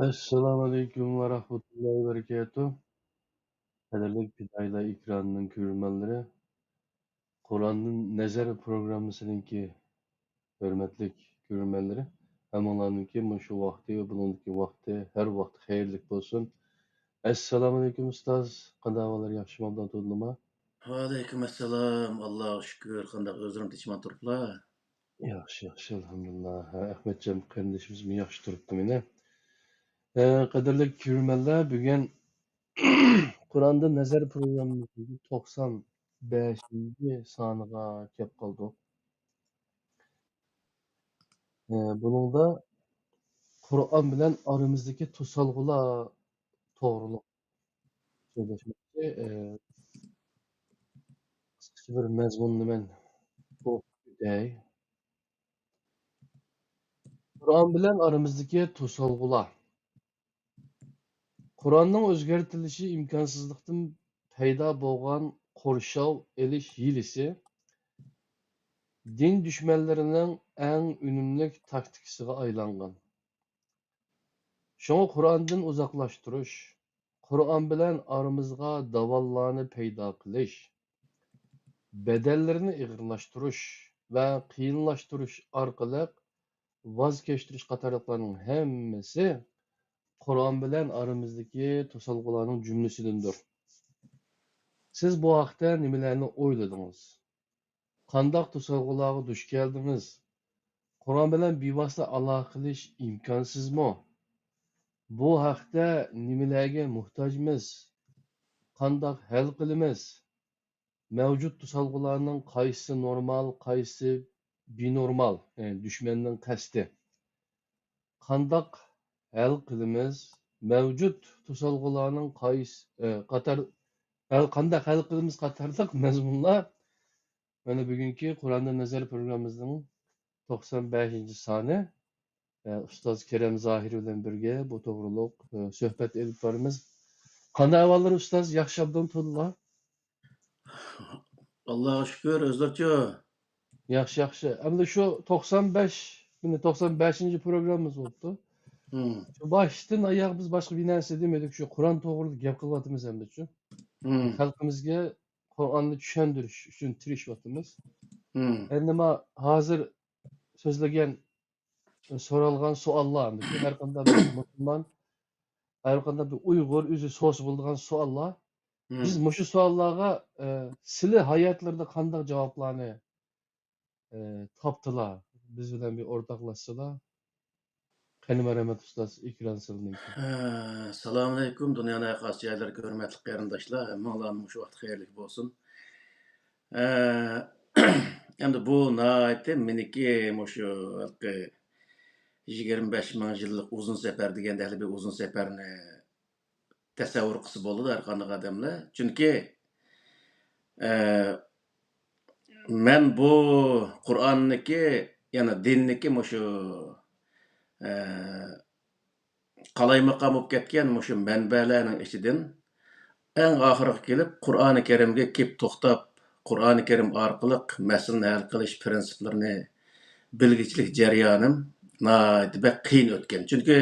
Assalamu alaikum ve rahmetullahi ve berekatuh. Kaderlik Pidayla ekranının görürmenleri, Kur'an'ın Nezer programısınınki hürmetlik görürmenleri, hem onlarınki şu vakti ve bununki vakti her vakit hayırlık olsun. Assalamu alaikum ustaz. Qandaylar yaxshi moldan to'dinmi? Aleyküm esselam. Allah'a şükür. Qandaq özürüm tichman turiblar. Yaxshi, alhamdulillah. Ahmetcan qarindishimiz yaxshi turibdi meni. Qadrli görürmenler, bugun Kur'an'da Nezer programımızın 95. sanıga kep kaldık. Buningda Qur'on bilan aramızdagi to'solg'ular to'g'riliq so'zlashmoqchi. Qisqacha bir mazmunni men o'qib o'tay. Qur'on bilan aramızdagi to'solg'ular. Qur'onning o'zgartirilishi imkonsizlikdan paydo bo'lgan qurshov elish hiyilasi din dushmanlarining eng unumli taktikasiga aylangan. Şoňa Qur'ondan uzoqlashtirish, Qur'on bilan aramizga davollarni paydo qilish, bedellarini ig'irlashtirish va qiyinlashtirish orqali voz kechtirish qatorliqlarning hammasi Qur'on bilan aramizdagi to'solg'ularning jumlasidandir. Siz bu haqda nimalarni o'yladingiz? Qandoq to'solg'ularga duch keldingiz? Qur'on bilan bevosita aloqa qilish imkonsizmi? Bu haqda nimalarga muhtojmiz? Qandoq hal qilamiz? Mavjud to'solg'ularning qaysi normal, qaysi binormal, dushmanning qasdi? Qandoq hal qilamiz? Mavjud to'solg'ularning qandoq hal qilamiz qatorliq mazmunlar mana bugungi Qur'onda nazar programmamizning 95. soni. Ustoz Kerem Zahiri bilan birga bu to'g'riliq suhbat elib boramiz. Qanday ahvollar ustoz? Yaxshi abdumtullah. Allah'a şükür özlerço. Yaxshi. Endi shu 95, buni 95. programmamiz bo'libdi. Hmm. Shu boshdan oyoq biz boshqa bir narsa demadik, shu Qur'on to'g'rida gap qilyapmiz endi shu. Xalqimizga Qur'onni tushuntirish uchun tirishyapmiz. Endi men hozir so'zlagan so'ralgan savollar endi shu har qanday bir musulmon, har qanday bir Uyg'ur o'zi so'z bo'lgan savollar. Biz mushu savollarga sizlar hayotlarida qanday javoblarni topdilar? Biz bilan bir o'rtoqlashsalar. Qani marhamat ustoz, ekran sizniki. Assalamu alaikum. Dünyanın ayqas yerleri hürmetli qarindaşlar. Mağlanın şu vaxt xeyirlik bolsun. Endi bu naayeti meniki şu 25 ming yillik uzun sefer degende hali bir uzun seferni tasavvur qilsa bo'ladi har qanday odamlar. Chunki men bu Qur'onniki, yana dinniki shu qalaymaqam bo'lib ketgan shu manbalarning ichidan eng oxiriga kelib Qur'oni Karimga kelib to'xtab, Qur'oni Karim orqali masalani hal qilish prinsiplarini bilgichlik jarayonim nihoyatda qiyin o'tgan. Chunki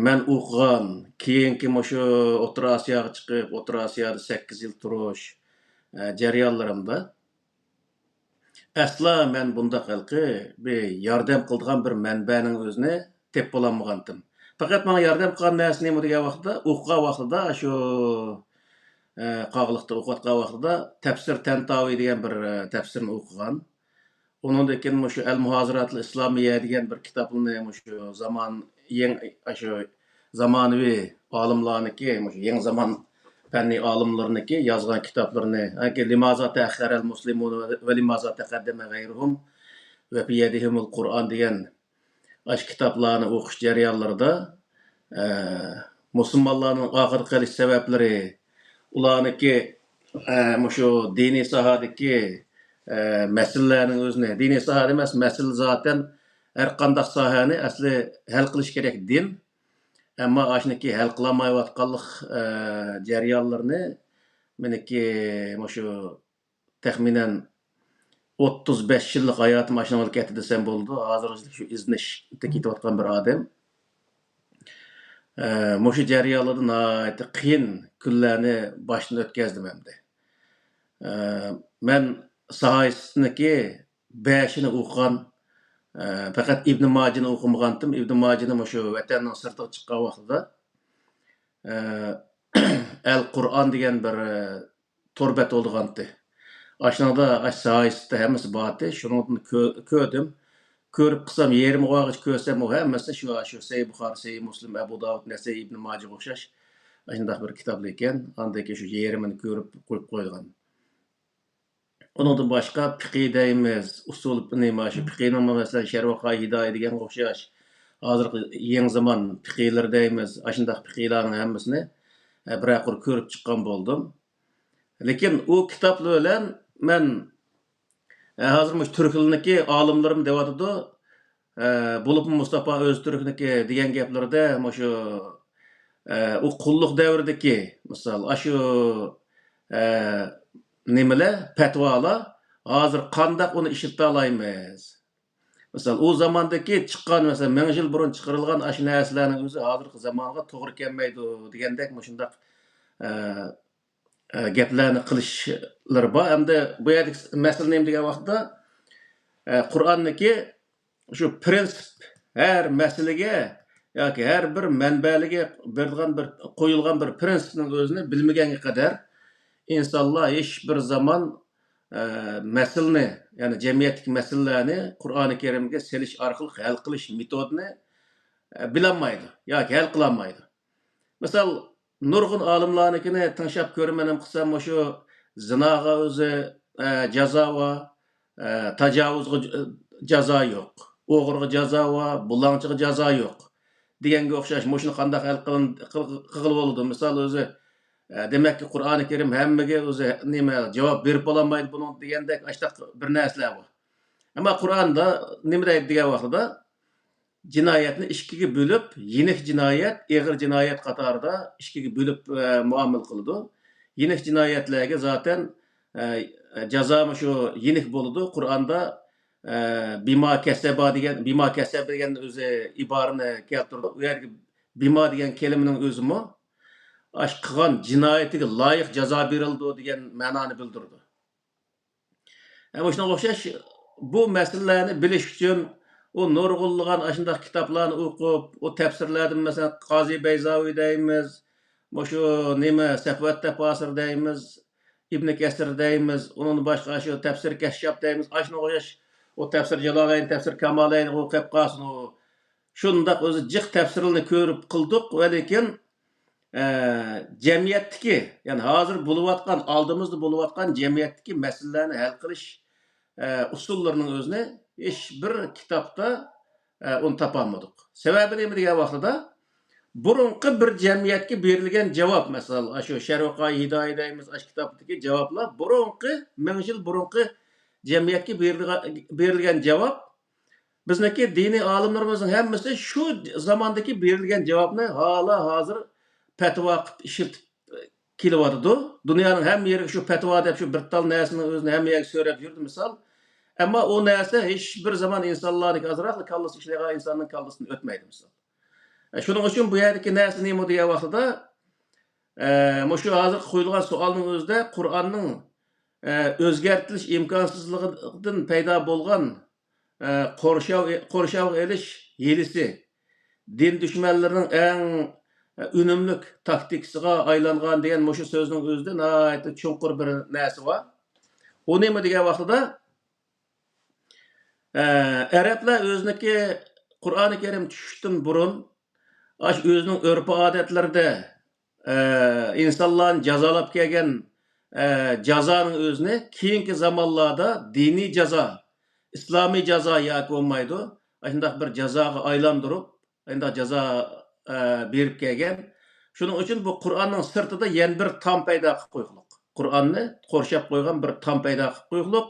men o'qigan, keyingi shu O'rta Osiyoga chiqib, O'rta Osiyoda 8 yil turish jarayonlarimda asla men bunda xalqi bir yordam qiladigan bir manbaning o'zini tep bo'lolmagandim. Faqat menga yordam qilgan narsa nima degan vaqtda, o'qigan vaqtida shu qog'liqda o'qiyotgan vaqtida Tafsir Tantaviy degan bir tafsirni o'qigan. Undan keyin shu Al-Muhaziratul Islomiyya degan bir kitobni shu shu zamonaviy olimlarniki, shu yangi zamon fanniy olimlarniki yozgan kitoblarini, limaza ta'akhkhara al-muslimun va limaza taqaddama g'ayruhum va fi yadihimul Qur'on degan ash kitoblarni o'qish jarayonlarida musulmonlarning oxir qilish sabablari, ularniki shu diniy sohadagi masalalarning o'zini, diniy soha emas, masala zaten har qanday sohani asli hal qilish kerak din. Ammo ashniki hal qilolmayotganlik jarayonlarini meniki shu taxminan 35 yillik hayotim ashuna bo'lib ketdi desam bo'ldi. Hozir shu iznishda ketayotgan bir odam. Muşu jarayonlarda nihoyatda qiyin kunlarni boshdan o'tkazdim endi. Men Sahoisniki 5'ini o'qigan, faqat Ibn Majini o'qimagandim. Ibn Majini mushu vatanning sirtiga chiqqan vaqtida Al-Qur'on degan bir torbat bo'lgandi. Aşnada Sahoisda hammasi bordi. Shundan ko'rdim. Ko'rib qilsam yerim og'ich ko'rsam u hammasi shu Sahih Buxoriy, Sahih Muslim, Abu Davud, Nasai, Ibn Majah o'xshash shunday bir kitoblar ekan. Andaki shu yerimini ko'rib qo'yib qo'ygan. Ondan başqa fiqh deymiz, usul nima shu fiqhning masalan Sharh-i Hidoya degan o'xshash. Hozirgi yangi zamon fiqhlar deymiz, shunday fiqhlarning hammasini bir ko'rib chiqqan bo'ldim. Lekin u kitoblar bilan men hozir mush Türkilniki olimlarim deyotdi. Bulup Mustafa Öztürk'niki degan gaplarda mushu u qulluq davridagi misol shu nimalar fatvolar hozir qandoq uni ishilta olamiz. Misol u zamondagi chiqqan misol 1000 yil burun chiqarilgan shu narsalarning o'zi hozirgi zamonga to'g'ri kelmaydi degandek shundaq gaplarni qilishlar bor. Hamda bu yerda masala nima degan vaqtda Qur'onniki shu prinsip her masalaga yoki her bir manbaliga bir qo'yilgan bir prinsipning o'zini bilmaganga qadar insonlar hech bir zaman masalani, ya'ni jamiyatdagi masalalarni Qur'oni Karimga selish orqali hal qilish metodini bilolmaydi yoki hal qilolmaydi. Misol nurg'un olimlarnikini tinglab ko'rmanim qilsam shu zinoga o'zi jazo va tajovuzga jazo yo'q. O'g'irga jazo va bulangchiga jazo yo'q. Deganga o'xshash shuni qanday hal qilib bo'ladi? Misol o'zi demakki Qur'oni Karim hammaga o'zi nima javob berib bo'lmaydi buni degandek ashtaq bir narsalar bor. Ammo Qur'onda nima deydi degan vaqtida jinoyatni ikkiga bo'lib, yeniq jinoyat, og'ir jinoyat qatorida ikkiga bo'lib muomala qiladi. Yeniq jinoyatlarga zaten jazo shu yeniq bo'ladi. Qur'onda bima kasaba degan o'zi iborani keltirdi. U yerga bima degan kelimaning o'zimi ash qilgan jinoyatiga loyiq jazo berildi degan ma'noni bildirdi. Ama shunga o'xshash bu masalalarni bilish uchun o nurg'unlagan ashundaq kitoblarni o'qib, o tafsirlardan masalan Qozi Bayzaviy deymiz, shu nima Safvat tafsir deymiz, Ibn Kasir deymiz, onun boshqa shu tafsir Kashshaf deymiz, shunga o'xshash o tafsir Jalolayn, tafsir Kamolayn o'qib qolsin. Shundaq o'zi jiq tafsirlarni ko'rib qildik, lekin jamiyatdagi, ya'ni hozir bo'layotgan, oldimizda bo'layotgan jamiyatdagi masalalarni hal qilish usullarining o'zini hech bir kitobda uni topolmadik. Sababi nima degan vaqtida burunqi bir jamiyatga berilgan javob, masalan, shu Sharh-i Hidoya deymiz, shu kitobdagi javoblar burunqi 1000 yil burunqi jamiyatga berilgan javob bizniki diniy olimlarimizning hammasi shu zamondagi berilgan javobni hala hozir fatvo qilib ishiltib kelyapti. Dunyoning hamma yeriga shu fatvo deb shu bir tal narsani o'zini hamma yerga so'rab yurdi misol. Ammo o narsa hech bir zaman insonlarning azroqli kallasi ishlagan insonning kallasidan o'tmaydi misol. Shuning uchun bu yerdagi narsa nima degan vaqtida shu hozir qo'yilgan savolning o'zida Qur'onning o'zgartirish imkonsizligidan paydo bo'lgan qo'rshav elish yelisi din dushmanlarining eng unumli taktikasiga aylangan degan shu so'zning o'zida nihoyatda cho'nqur bir narsa bor. U nima degan vaqtida Arablar o'ziniki Qur'oni Karim tushishdan burun o'zining urf-odatlarida insonlarni jazolab kelgan jazoning o'zini keyingi zamonlarda diniy jazo, islomiy jazo yoki bo'lmaydi, shunday bir jazoga aylantirib, shunday jazo berib kelgan. Shuning uchun bu Qur'onning sirtida yana bir tom paydo qilib qo'yildi. Qur'onni qo'rshab qo'ygan bir tom paydo qilib qo'yildi.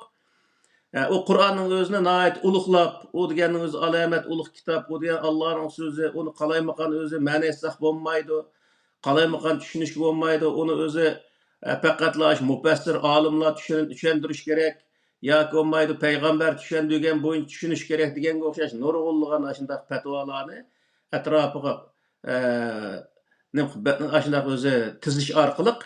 O Qur'onning o'zini nihoyat ulug'lab, u deganning o'zi alamat ulug' kitob, u degan Allohning so'zi, uni qalaymagan o'zi ma'nosi saq bo'lmaydi, qalaymagan tushunishga bo'lmaydi, uni o'zi faqatla mufassir olimlar tushuntirish kerak yoki bo'lmaydi payg'ambar tushundirgan bo'yicha tushunish kerak deganga o'xshash nurg'unlagan shunday fatvolarni atrofiga aşındaq özü tiziş arqılıq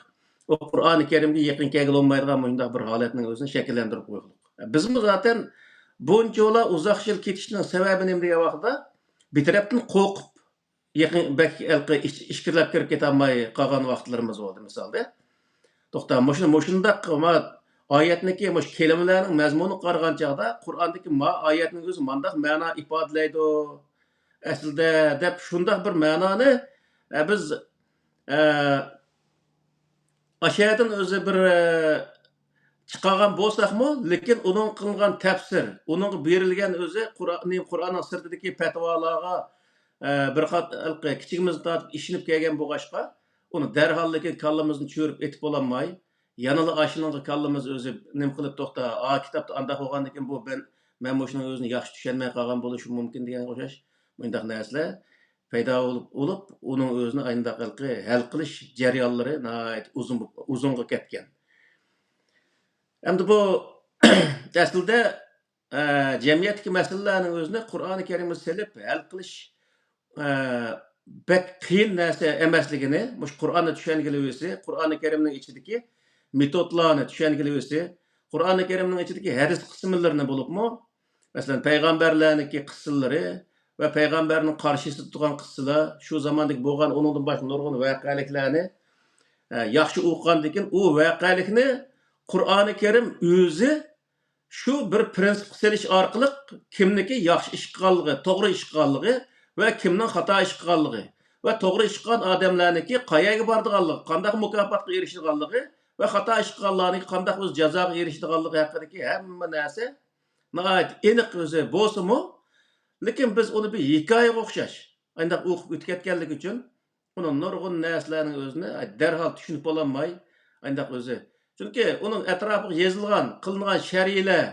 o Qur'an-ı Kerimge yaqin kelgil olmaydigan mundaq bir holatning özünü şekillendirip qo'ydik. Bizmi zaten buncha yo'la uzoq yil ketishning sababi nima degan vaqtda bir tarafdan qo'rqib yaqin ishkirlab kirib ketolmay qolgan vaqtlarimiz bo'ldi misolda. To'xta, mushundaq oyatniki mush kelimalarning mazmuni qaragan chog'da Qur'ondagi oyatning o'zi mandaq ma'no ifodalaydi. Aslida deb shundaq bir ma'noni biz aşağıdan o'zi bir chiqargan bo'lsaqmi, lekin uning qilgan tafsir, uning berilgan o'zi Qur'onning sirtidagi fatvolarga bir kichigimizni tortib ishinib kelgan bo'lg'achqa, uni darholligi kallamizni cho'rib etib bo'lolmay, yanada ashunga kallamiz o'zi nim qilib to'xta, kitobda anda bo'lgandan keyin bu men shuning o'zini yaxshi tushunmay qolgan bo'lishi mumkin degan o'xshash bundaq narsalar paydo bo'lib, uning o'zini ayndaq hal qilish jarayonlari uzunga ketgan. Endi bu aslida jamiyatdagi masalalarning o'zini Qur'oni Karimga selib hal qilish bek qiyin narsa emasligini, mush Qur'onni tushungilisi, Qur'oni Karimning ichidagi metodlarni tushungilisi, Qur'oni Karimning ichidagi hadis qismlarini bo'libmi, masalan payg'ambarlarningki qissalari va payg'ambarning qarshisi turgan qissalar, shu zamondagi bo'lgan uningdan boshqa nurg'un voqealiklarni yaxshi o'qigandan keyin u voqealikni Qur'oni Karim o'zi shu bir prinsip selish orqali kimniki yaxshi ish qilganligi, to'g'ri ish qilganligi va kimning xato ish qilganligi va to'g'ri ish qilgan odamlarniki qayerga bordiganligi, qanday mukofotga erishganligi va xato ish qilganlarning qanday o'z jazoga erishganligi haqidagi hamma narsa nihoyat aniq o'zi bo'lsa-mu, lekin biz uni bir hikoyaga o'xshash ayndaq o'qib o'tib ketganligi uchun uni nurg'un narsalarning o'zini darhol tushunib bo'lolmay ayndaq o'zi. Chunki uning atrofiga yozilgan, qilingan sharhlar,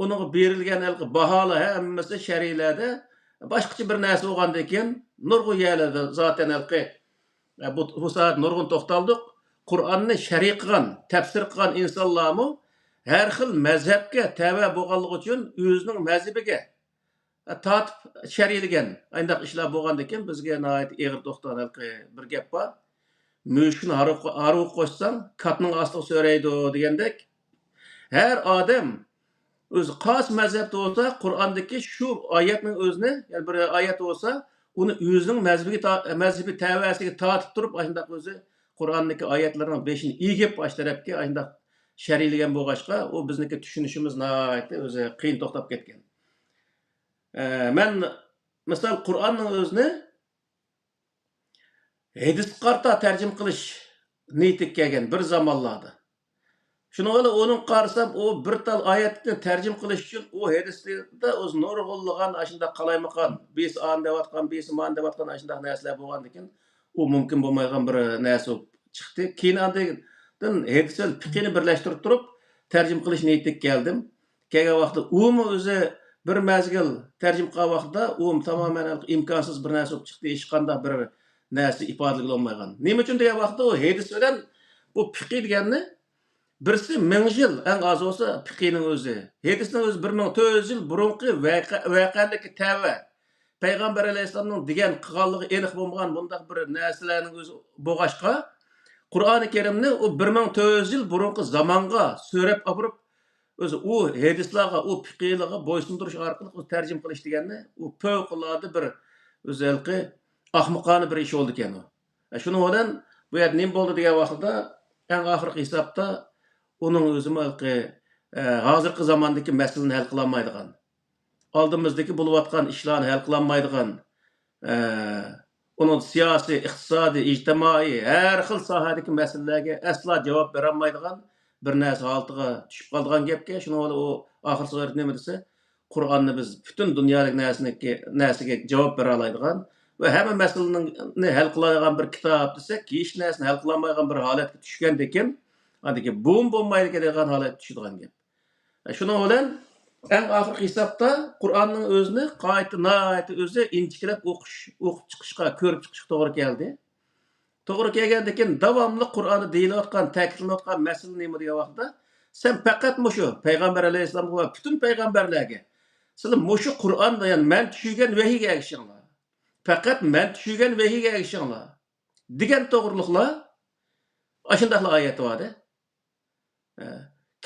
uning berilgan baholar hammasi sharhlarda boshqacha bir narsa bo'lgandan keyin nurg'un yerlarda zaten bu soat nurg'un to'xtaldik. Qur'onni sharh qilgan, tafsir qilgan insonlarmi har xil mazhabga tava bo'lganligi uchun o'zining mazhabiga tortib sharhlagan ayndaq ishlar bo'lgandan keyin bizga nihoyat eg'ir to'xtalgan bir gap bor. Müşkün haru koşsan katının aslı söyleydi degandek. Her adam öz qas mezhepte olsa Kur'an'daki şu ayetinin özüne, yani bir ayet olsa onu özünün mezhebi tevesiyle tartıp durup aşındak özü Kur'an'daki ayetlerin beşini iyi gep başlarıp ki aşındak şerhleyen bu başka o bizdeki düşünüşümüz nahayet özü kıyın toxtap ketken. Ben mesela Kur'an'ın özüne hadis qarta tercim qilish niyetik kelgan bir zamonlarda. Shuni onun qarsam o bir tal oyatni tercim qilish uchun o hadisda o'z nurg'unligan ashunda qalaymaqan, bes an deyotgan, bes man deyotgan ashunda narsalar bo'lgandan keyin u mumkin bo'lmagan bir narsa chiqdi. Keyin andan hadisal fiqhini birlashtirib turib tercim qilish niyetik keldim. Kelgan vaqtda umi o'zi bir mazgil tercim qilgan vaqtda u tamoman imkonsiz bir narsa bo'lib chiqdi. Hech qanday bir narsa ifodalaydigan olmagan. Nima uchun degan vaqtda u hadis bilan bu fiqh deganni birisi 1000 yil eng oz bo'lsa fiqhning o'zi. Hadisning o'zi 1400 yil burunqi voqealikka tava. Payg'ambar alayhisolamning degan qilganligi aniq bo'lmagan bundaq bir narsalarning o'zi bo'g'ashqa Qur'oni Karimni u 1400 yil burunqi zamonga so'rab olib o'zi u hadislarga, u fiqhlarga bo'ysundirish orqali o'z tarjim qilish deganni u favqulodda bir o'zalqi ahmoqona bir ish oldu ekan u. Shuning bilan bu yer nima bo'ldi degan vaqtda eng oxirgi hisobda uning o'zi hozirgi zamondagi masalani hal qila olmaydigan, oldimizdagi bo'layotgan ishlarni hal qila olmaydigan, uning siyosiy, iqtisodiy, ijtimoiy har xil sohadagi masalalarga aslo javob bera olmaydigan bir narsa holatiga tushib qolgan gapga. Shuning bilan u oxirgi so'rab nima desa, Qur'onni biz butun dunyolik narsaga javob bera oladigan ve hemen meseleni hal qiladigan bir kitob desak, hech narsani hal qilolmaydigan bir holatga tushgandan keyin, adiki bum bo'lmaydi degan holat tushadigan gap. Shuning bilan eng oxirgi hisobda Qur'onning o'zini qayta o'zi inchiklab o'qib chiqishga, ko'rib chiqishga to'g'ri keldi. To'g'ri kelgandan keyin davomli Qur'onni deyilayotgan, ta'kidlanayotgan masala nima degan vaqtda sen faqat mushu payg'ambar alayhisolam va butun payg'ambarlarga sizlar mushu Qur'onda, ya'ni men tushirgan vahiyga erishinglar. Faqat men tushirgan vahiga ergishinglar degan to'g'riliqlar ashundaqla oyat bor-da.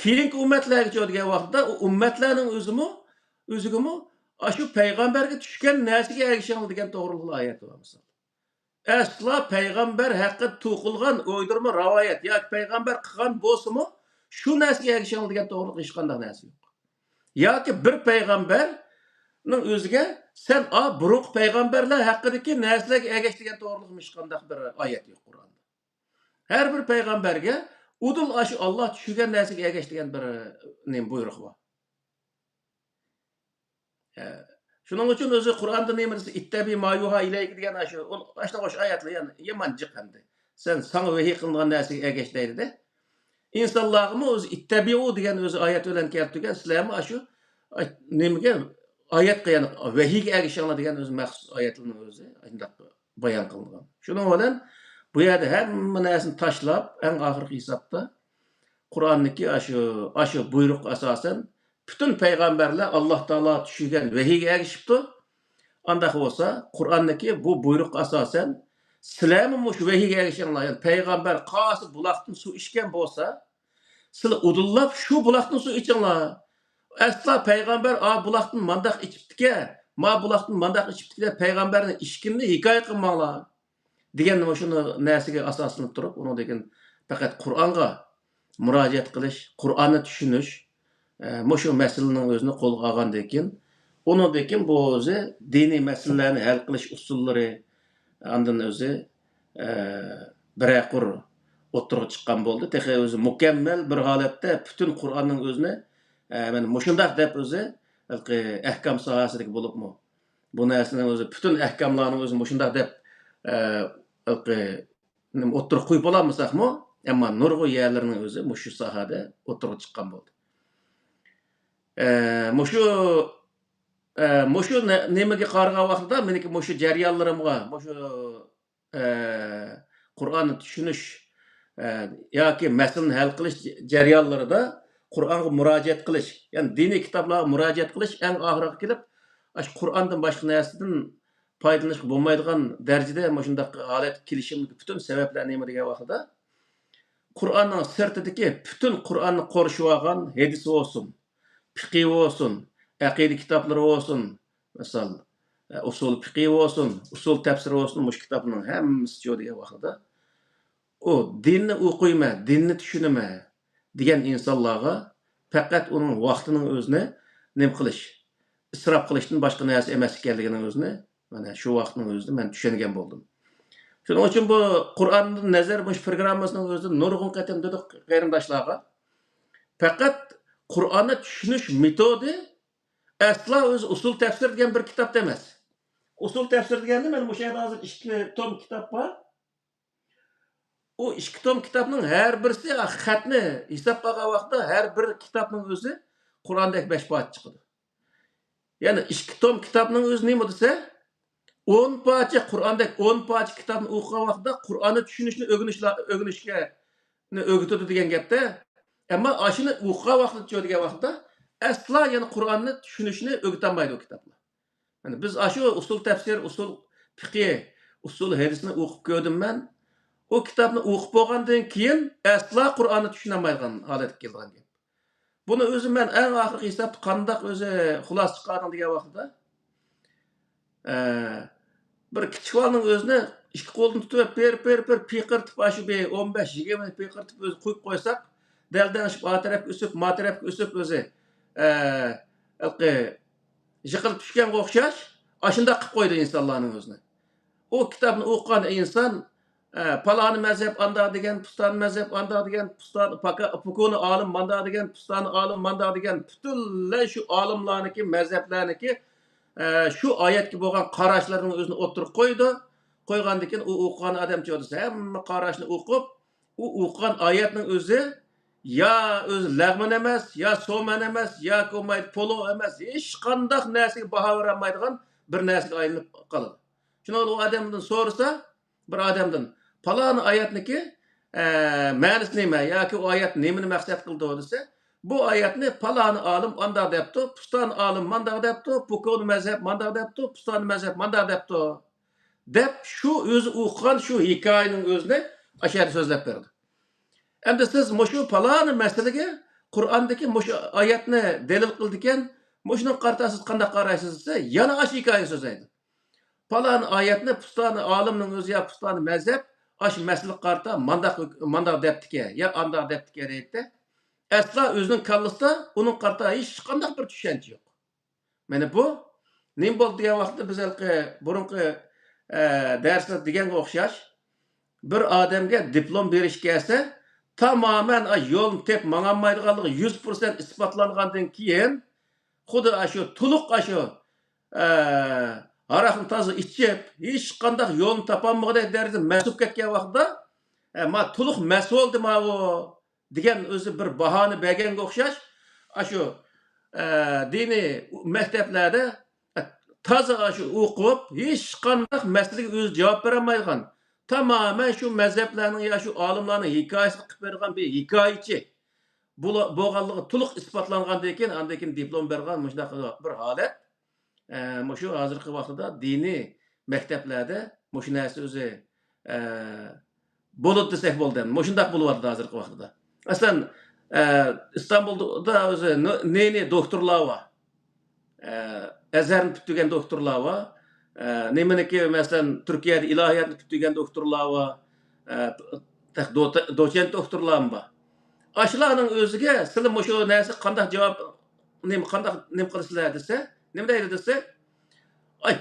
Keyingi ummatlarga degan vaqtda u ummatlarning o'zigimi shu payg'ambarga tushgan narsaga ergishinglar degan to'g'riliqli oyat bor misol. Asla payg'ambar haqida to'qilgan o'ydirma rivoyat yoki payg'ambar qilgan bo'lsa-mu, shu narsaga ergishinglar degan to'g'riliq hech qanday narsa yo'q. Yoki bir payg'ambarning o'ziga sen burungi payg'ambarlar haqidagi narsalarga ergash degan to'g'riliq hech qanday bir oyat yo'q Qur'onda. Har bir payg'ambarga udul shu Alloh tushirgan narsaga ergash degan bir buyruq bor. Shuning uchun o'zi Qur'onda nima desa ittabi mayuha ilayk degan shu oyatlar yani yomon jiqandi. Sen sana vahiy qilingan narsaga ergash deydi-da. İnsanlarımı o'zi ittabiu degan o'zi oyat bilan keltirgan sizlarmi shu nimaga oyat qilgan vahiyga ergishinglar degan o'zi maxsus oyatlarning o'zi shunday bayon qilingan. Shuning bilan bu yerda hamma narsani tashlab, eng oxirgi hisobda Qur'onniki shu buyruq asosan bütün payg'ambarlar Alloh taolo tushirgan vahiyga ergishibdi. Anda bo'lsa, Qur'onniki bu buyruq asosan sizlarmi shu vahiyga ergishinglar, yani payg'ambar qaysi buloqdan suv ichgan bo'lsa, sizlar udullab shu buloqdan suv ichinglar. Asla payg'ambar buloqdan mandaq ichibdiki, buloqdan mandaq ichibdiki payg'ambarning ishkimni hikoya qilmanglar degan shuni narsaga asoslanib turib, uni degan faqat Qur'onga murojaat qilish, Qur'onni tushunish, shu masalaning o'zini qo'lga olgandan keyin, undan keyin bu o'zi diniy masalalarni hal qilish usullari andan o'zi biraqur o'tirib chiqqan bo'ldi. Texi o'zi mukammal bir holatda bütün Qur'onning o'zini mana mushundaq deb o'zi ahkam sohasidagi bo'libmi. Bu narsaning o'zi bütün ahkamlarning o'zi mushundaq deb o'tirib qo'yib olmasaqmi, ammo nurg'u yerlarning o'zi shu sohada o'tirib chiqqan bo'ldi. Mushu nimaga qaragan vaqtda meniki mushu jarayonlarimga, mushu Qur'onni tushunish yoki masalani hal qilish jarayonlarida Qur'onga murojaat qilish, ya'ni diniy kitoblarga murojaat qilish eng oxiriga kelib, shu Qur'ondan boshqa narsadan foydalanishga bo'lmaydigan darajada shunday holat kelishimlik bütün sabablar nima degan vaqtda Qur'onning sirtidagi bütün Qur'onni qorishib olgan hadis bo'lsin, fiqh olsun, aqida kitoblari olsun, misol usul fiqh olsun, usul tafsir olsun, mush kitobning hammasi jo'q degan vaqtda o dinni o'qiyma, dinni tushunma degan insonlarga faqat uning vaqtining o'zini nima qilish, isrof qilishdan boshqa narsa emas ekanligini o'zini mana shu vaqtning o'zida men tushungan bo'ldim. Shuning uchun bu Qur'onning nazar mush programmasining o'zida nurg'un qatam dedik qarindoshlarga. Faqat Qur'onni tushunish metodi asla o'zi usul tafsir degan bir kitob emas. Usul tafsir deganda men o'sha yerda hozir 2 tom kitob bor. O 2 tom kitobning har birisi xatni hisob qilgan vaqtda har bir kitobning o'zi Qur'ondagi 5 parcha chiqadi. Ya'ni 2 tom kitobning o'zi nima desa 10 parcha Qur'ondagi 10 parcha kitobni o'qigan vaqtda Qur'onni tushunishni o'rganishga o'rgatadi degan gapda. Ammo ashuni o'qigan vaqtda degan vaqtda asla yana Qur'onni tushunishni o'rgatolmaydi o kitoblar. Yani biz shu usul tafsir, usul fiqh, usul hadisni o'qib ko'rdim men. O kitobni o'qib bo'lgandan keyin asla Qur'onni tushuna olmaydigan holatga kelgan gap. Buni o'zim men eng oxirgi hisobda qandoq o'zi xulos chiqardim degan vaqtda bir kichikning o'zini ikki qo'ldan tutib per piqirtib shu 15-20 piqirtib o'zi qo'yib qo'ysak, daldanishib o tarafga o'sib o'zi yiqilib tushganga o'xshash, shunday qilib qo'ydi insonlarning o'zini. O kitobni o'qigan inson paloni mazhab anda degan, pustani mazhab anda degan, pustani Fukuni olim manda degan, pustani olim manda degan, butunlay shu olimlarniki, mazhablarniki shu oyatga bo'lgan qarashlarning o'zini o'tirib qo'ydi. Qo'ygandan keyin u o'qigan odam cho'disa, hamma qarashni o'qib, u o'qigan oyatning o'zi ya o'zi lag'man emas, ya so'man emas, ya ko'maydi polo emas, hech qanday narsaga baho berolmaydigan bir narsaga aylanib qoladi. Shuni u odamdan so'rasa, bir odamdan falon oyatniki ma'nosi nima yoki u oyat nimani maqsad qildi desa, bu oyatni falon olim anda debdi, puston olim manda debdi, Fukuni mazhab manda debdi, puston mazhab manda debdi. deb shu o'zi o'qigan shu hikoyaning o'zini ashar so'zlab berdi. Endi siz mushu paloni masalaga Qur'ondagi mushu oyatni dalil qildikan, mushuning qartasiz qanday qaraysiz desa, yana ash hikoya so'zlaydi. Palon oyatni pustani olimning o'zi ya pustani mazhab ash masala qarta mandaq debdiki, ya andaq debdiki deydi. Asla o'zining kallasida uning qarta hech qanday bir tushuncha yo'q. Mana bu nim bo'ldi degan vaqtda biz burunqi darsda deganga o'xshash bir odamga diplom berish kelsa, tamamen yo'lni tep mangolmaydiganligi 100% isbotlangandan keyin xuddi shu to'liq shu aroqni toza ichib, hech qanday yo'lni topolmagan darajada mas'ul ketgan vaqtda, ma to'liq mas'ul dema u degan o'zi bir bahona berganga o'xshash, shu diniy maktablarda toza shu o'qib, hech qanday masalaga o'zi javob bera olmaydigan, tamamen shu mazhablarning ya shu olimlarning hikoyasini qilib bergan bir hikoyachi bo'lganligi to'liq isbotlangandan keyin, andan keyin diplom bergan shunday bir holat. Shu hozirgi vaqtda diniy maktablarda shu narsa o'zi bo'ladi desak bo'ldi. Shunday bo'lyapti hozirgi vaqtda. Masalan, İstanbulda o'zi neni doktorlar bor. Azharni tutgan doktorlar bor. Nemaniki masalan Turkiyada ilohiyatni tutgan doktorlar bor. Doçent doktorlar bor. Ashlarning o'ziga sizlar shu narsa qanday javob qanday qilasizlar desa, nima deydi desa,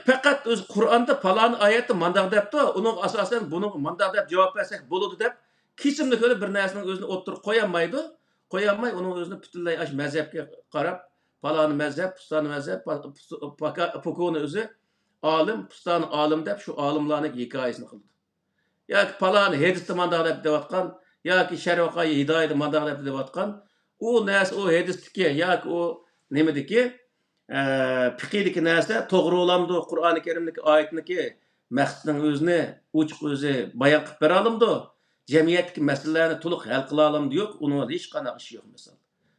faqat o'z Qur'onda falon oyatni mandaq debdi, uning asosan buni mandaq deb javob bersak bo'ladi deb kesimli ko'rib bir narsaning o'zini o'ttirib qo'yolmaydi. Qo'yolmay uning o'zini butunlay ash mazhabga qarab, falon mazhab, pustani mazhab, Foucault'ni o'zi olim, pustani olim deb shu olimlarning hikoyasini qildi. Yoki falon hadisni mandaq deb deyotgan, yoki Sharvoqay hidoyatni mandaq deb deyotgan, u narsa o hadisdiki yoki o nimadiki fiqiydagi narsa to'g'ri olamdi, Qur'oni Karimdagi oyatniki maqsadning o'zini ochiq o'zi bayon qilib bera olamdi. Jamiyatdagi masalalarni to'liq hal qila olamdi yo'q, uni hech qanday ish yo'q misol.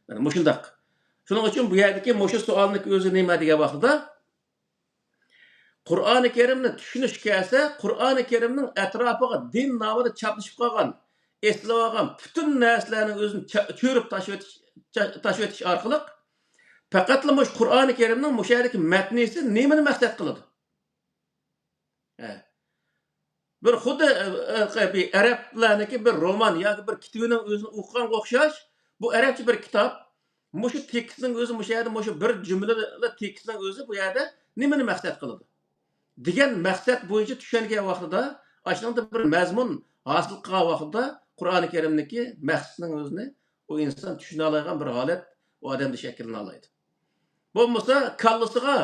Mana shundaq. Shuning uchun bu yerdagi shu savolning o'zi nima degan vaqtda Qur'oni Karimni tushunish kelsa, Qur'oni Karimning atrofiga din nomida chaplashib qolgan, eslab olgan butun narsalarning o'zini cho'rib tashib o'tish orqali faqatla Qur'oni Karimning mushayidagi matnisi nimani maqsad qiladi? Bir xuddi arablarniki bir roman yoki bir kitobining o'zini o'qiganga o'xshash, bu arabcha bir kitob. Shu tekstning o'zi mushayida shu bir jumlalar tekstning o'zi bu yerda nimani maqsad qiladi? Degan maqsad bo'yicha tushungan vaqtida, ashunda bir mazmun hosil qilgan vaqtida Qur'oni Karimniki maqsadning o'zini u inson tushuna oladigan bir holat u odamda shakllana oladi. Bo'lmasa kallasiga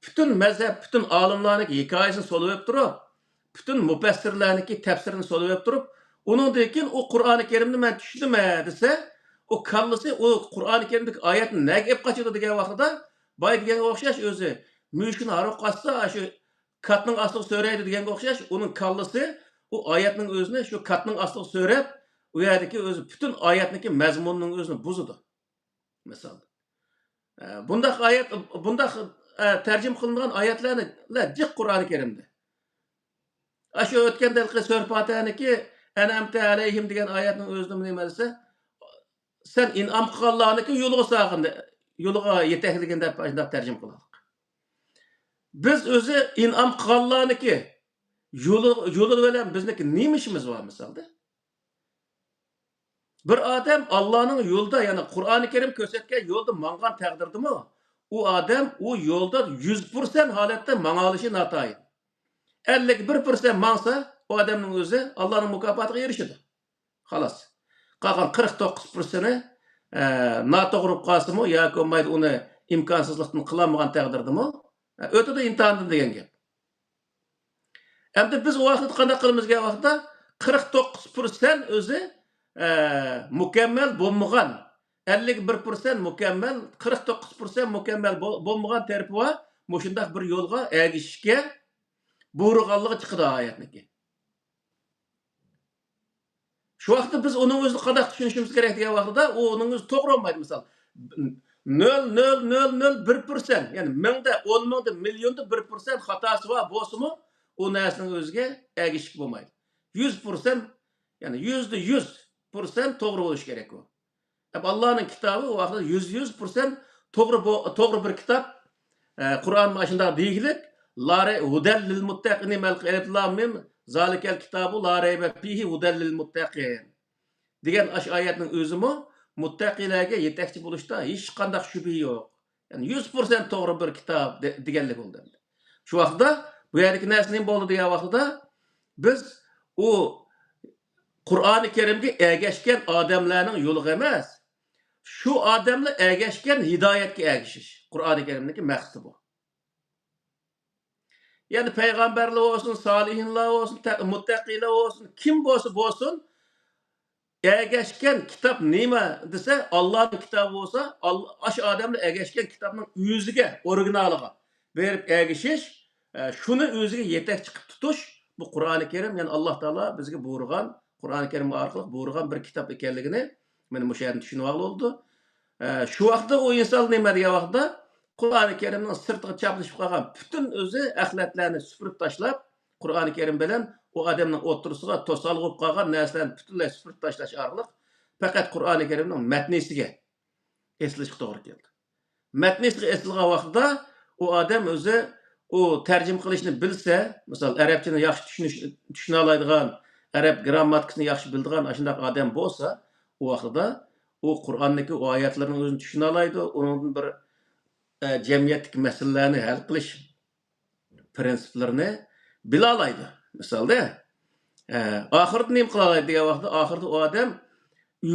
bütün mazhab, bütün olimlarning hikoyasini solib turib, bütün mufassirlarniki tafsirini solib turib, uningdan keyin u Qur'oni Karimni men tushundim desa, o kallasi o Qur'oni Karimdagi oyatni nega ep qochadi degan vaqtida, boy deganga o'xshash o'zi mushkini haroq qilsa, shu katning ostiga so'raydi deganga o'xshash, uning kallasi u oyatning o'zini shu katning ostiga so'rab, u yerdagi o'zi bütün oyatniki mazmunining o'zini buzadi. Misol bundaq oyat, bundaq tarjim qilingan oyatlarni jiq Qur'oni Karimda. Shu o'tgandagi Sura Fotihaniki an'amta alayhim degan oyatning o'zini nima desa, sen in'am qilganlarniki yo'liga sog'indi, yo'liga yetakligin deb shunday tarjim qildik. Biz o'zi in'am qilganlarniki yo'li bilan bizniki nima ishimiz bor misolda? Bir odam Allohning yo'lida, ya'ni Qur'oni Karim ko'rsatgan yo'lda mangan taqdirdimi, u odam u yo'lda 100% holatda mangalishi notoyin. 51% mangsa, u odamning o'zi Allohning mukofotiga erishadi. Xolos. Qolgan 49%ni noto'g'ri qolsimi yoki bo'lmaydi uni imkonsizlikdan qilolmagan taqdirdimi, o'tadi imtihondan degan gap. Endi biz u vaqtda qanday qilamiz degan vaqtda 49% o'zi mukammal bo'lmagan, 51% mukammal, 49% mukammal bo'lmagan tarafi bor. Shunday bir yo'lga ergishishga buyurganligi chiqadi oyatniki. Şu vaqtda biz uning o'zini qanday tushunishimiz kerak degan vaqtda, u uning o'zi to'g'ri bo'lmaydi. Misol 0,001%, ya'ni mingda, 10 mingda, millionda 1% xatosi bor bo'lsa-mu, o narsaning o'ziga ergishib bo'lmaydi. 100%, ya'ni %100% to'g'ri bo'lishi kerak u. Allohning kitobi u vaqtda 100% to'g'ri bir kitob. Qur'on mana shunday deyilib, lare hudal lil muttaqin mal zalikal kitabu la rayba fihi hudal lil muttaqin degan oyatning o'zimi muttaqilarga yetakchi bo'lishda hech qanday shubha yo'q. Yani 100% to'g'ri bir kitob deganlik bo'ldi. Shu vaqtda bu yerdagi narsa nima bo'ldi degan vaqtda biz u Qur'oni Karimga ergashgan odamlarning yo'li emas, shu odamlar ergashgan hidoyatga ergashish. Qur'oni Karimdagi maqsadi bu. Yani peygamberler olsun, salihinler olsun, muttaqiler olsun, kim bo'lsa ergashgan kitap nima desa, Allohning kitobi bo'lsa, aş odamlar ergashgan kitobning o'ziga, originaliga berib ergashish, shuni o'ziga yetakchi qilib tutish, bu Qur'oni Karim, ya'ni Alloh taolo bizga buyurgan, Qur'oni Karim orqali buyurgan bir kitob ekanligini men bu yerda tushunib oldi. Shu vaqtda o inson nima degan vaqtda Qur'oni Karimning sirtiga chaplashib qolgan butun o'zi axlatlarni supurib tashlab, Qur'oni Karim bilan o odamning o'tirisiga to'sal bo'lib qolgan narsalarni butunlay supurib tashlash orqali faqat Qur'oni Karimning matnisiga eslashga to'g'ri keldi. Matnisiga eslgan vaqtda o odam o'zi o tarjima qilishni bilsa, misol arabchani yaxshi tushuna oladigan, arab grammatikasini yaxshi biladigan shunday odam bo'lsa, o vaqtda o Qur'ondagi oyatlarning o'zini tushuna oladi, undan bir jamiyatdagi masalalarni hal qilish prinsiplarini bila oladi. Misolda, oxirida nima qila oladi degan vaqtda, oxirida o odam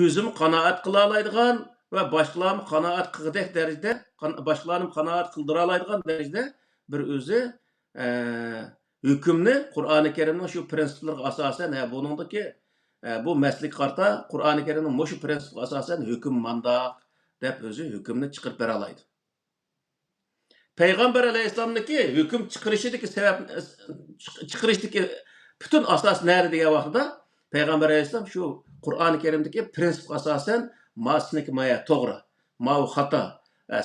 o'zini qanoat qila oladigan va boshqalarni qanoat qilgudek darajada, boshqalarni qanoat qildira oladigan darajada bir o'zi hukmni Qur'oni Karimning shu prinsiplariga asosan, buningdagi bu maslik qarta Qur'oni Karimning shu prinsipiga asosan hukm mandaq deb o'zi hukmni chiqarib bera oladi. Peygamber Aleyhisselam'daki hüküm çıkarışındaki sebep, çıkarışındaki bütün asas nerede diye vaqtda Peygamber Aleyhisselam şu Kur'an-ı Kerim'deki prinsip asasen ma siniki maya to'g'ri, ma u xato,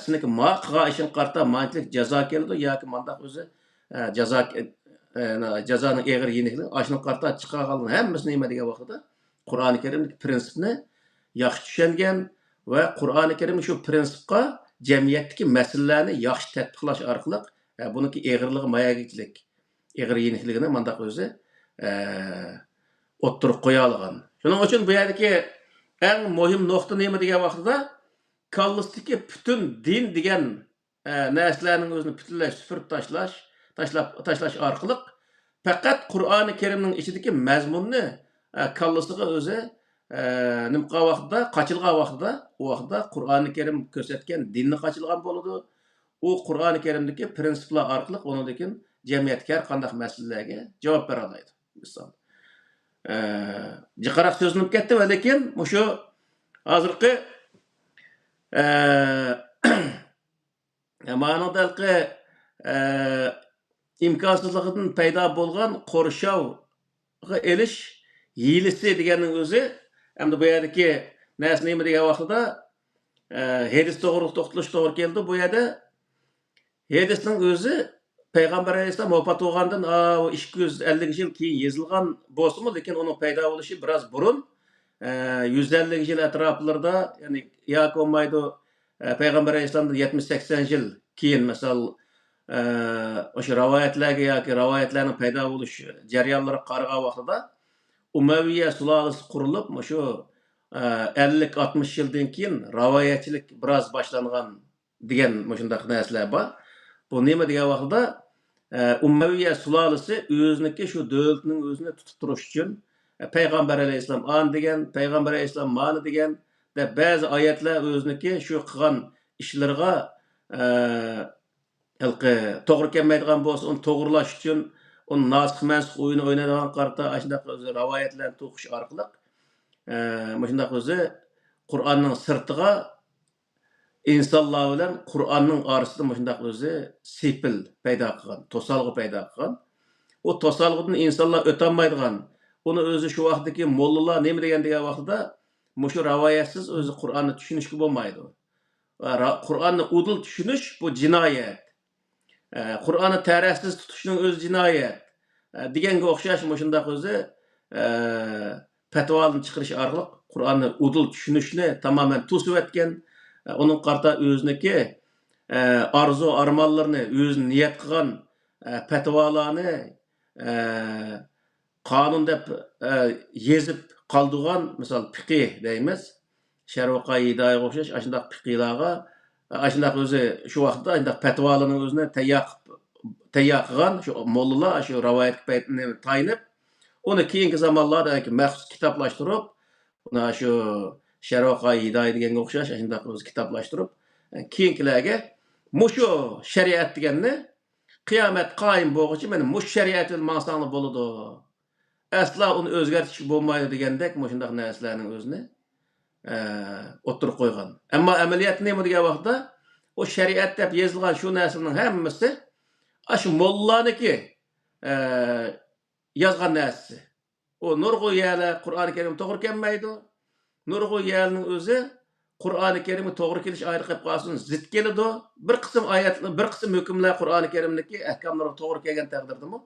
siniki ma qilgan ishing qarta manchilik jazo keladi yoki mandaq o'zi jazoning eg'ir yenikligi ashuni qarta chiqargan hammasini nima degan vaqtda Qur'oni Kerimdagi prinsipni yaxshi tushungan va Qur'oni Kerim shu prinsipga jamiyatdagi masalalarni yaxshi tatbiqlash orqali buniki eg'irligi mayagichilik, eg'ir yenikligini mandaq o'zi o'ttirib qo'ya olgan. Shuning uchun bu yerdagi eng muhim nuqta nima degan vaqtda kallasdagi butun din degan narsalarning o'zini butunlay supurib tashlash orqali faqat Qur'oni Karimning ichidagi mazmunni kallasiga o'zi nimqa vaqtda, qaçılgan vaqtda, o vaqtda Qur'oni Karim ko'rsatgan dinni qaçılgan bo'ladi. O Qur'oni Karimdagi prinsiplar orqali onundakin jamiyatga har qanday masalalarga javob bera oladi. Misol. Jiqaroq so'zlanib ketdi, lekin shu hozirgi ma'nodagi imkonsizligidan paydo bo'lgan qo'rshovga elish hiyilisi deganning o'zi hamda bu yerdagi narsa nima degan vaqtida hadis to'g'ri to'xtalish to'g'ri keldi. Bu yerda hadisning o'zi Peygamber Aleyhisselam vafot bo'lgandan 250 yil keyin yozilgan bo'lsa-mu, lekin uning paydo bo'lishi biroz burun 150 yil atroflarida, ya'ni yoki bo'lmaydi Peygamber Aleyhisselamdan 70-80 yil keyin misol o'sha rivoyatlarga yoki rivoyatlarning paydo bo'lish jarayonlariga qaragan vaqtida Umayya sulolasi qurilib, shu 50-60 yildan keyin rivoyatchilik biroz boshlangan degan shunday narsalar bor. Bu nima degan vaqtda Umayya sulolasi o'ziniki shu davlatning o'zini tutib turish uchun Peygamber Aleyhisselam an degan, Peygamber Aleyhisselam ma'ni degan deb ba'zi oyatlar o'ziniki shu qilgan ishlarga to'g'ri kelmaydigan bo'lsa, uni to'g'rilash uchun onun nasih mansih oyunu oynaydigan qarta ashundaq o'zi rivoyatlarni to'qish orqali shundaq o'zi Qur'onning sirtiga insonlar bilan Qur'onning orasida shundaq o'zi sepil paydo qilgan, to'salg'i paydo qilgan. O to'salg'idan insonlar o'tolmaydigan. Uni o'zi shu vaqtdagi mollalar nima degan vaqtida shu rivoyatsiz o'zi Qur'onni tushunishga bo'lmaydi. Qur'onni udil tushunish bu jinoyat. Qur'onni tarafsiz tutishning o'zi jinoyat. degenge o'xshash mushundaq o'zi fatvolarni chiqarish orqali Qur'onni udul tushunishni tamoman to'sib o'tgan, uning qarta o'ziniki arzu armonlarini o'zi niyat qilgan fatvolarni qonun deb yezib qoldigan, misol fiqh deymiz, sharh qoidaga o'xshash ashundaq fiqhlarga ashundaq o'zi shu vaqtda ashundaq fatvolarning o'zini tayyor qilgan shu mollalar shu rivoyat tayinib, uni keyingi zamonlarda maxsus kitoblashtirib, uni shu sharh qoida deganga o'xshash ashundaq o'zi kitoblashtirib, keyingilarga mushu shariat deganni qiyomat qoyim bo'lguncha mana mush shariat bilan mansanglar bo'ladi. Asla uni o'zgartirish bo'lmaydi degandek mushundaq narsalarning o'zini o'tirib qo'ygan. Ammo amaliyat nima degan vaqtda o shariat deb yozilgan shu narsaning hammasi shu mollaniki yozgan narsasi. O nurg'u yerlar Qur'oni Karim to'g'ri kelmaydi. Nurg'u yerning o'zi Qur'oni Karimga to'g'ri kelish ayrı qilib qolsin, zid keladi. Bir qism oyatlar, bir qism hukmlar Qur'oni Karimdagi ahkomlarga to'g'ri kelgan taqdirdami?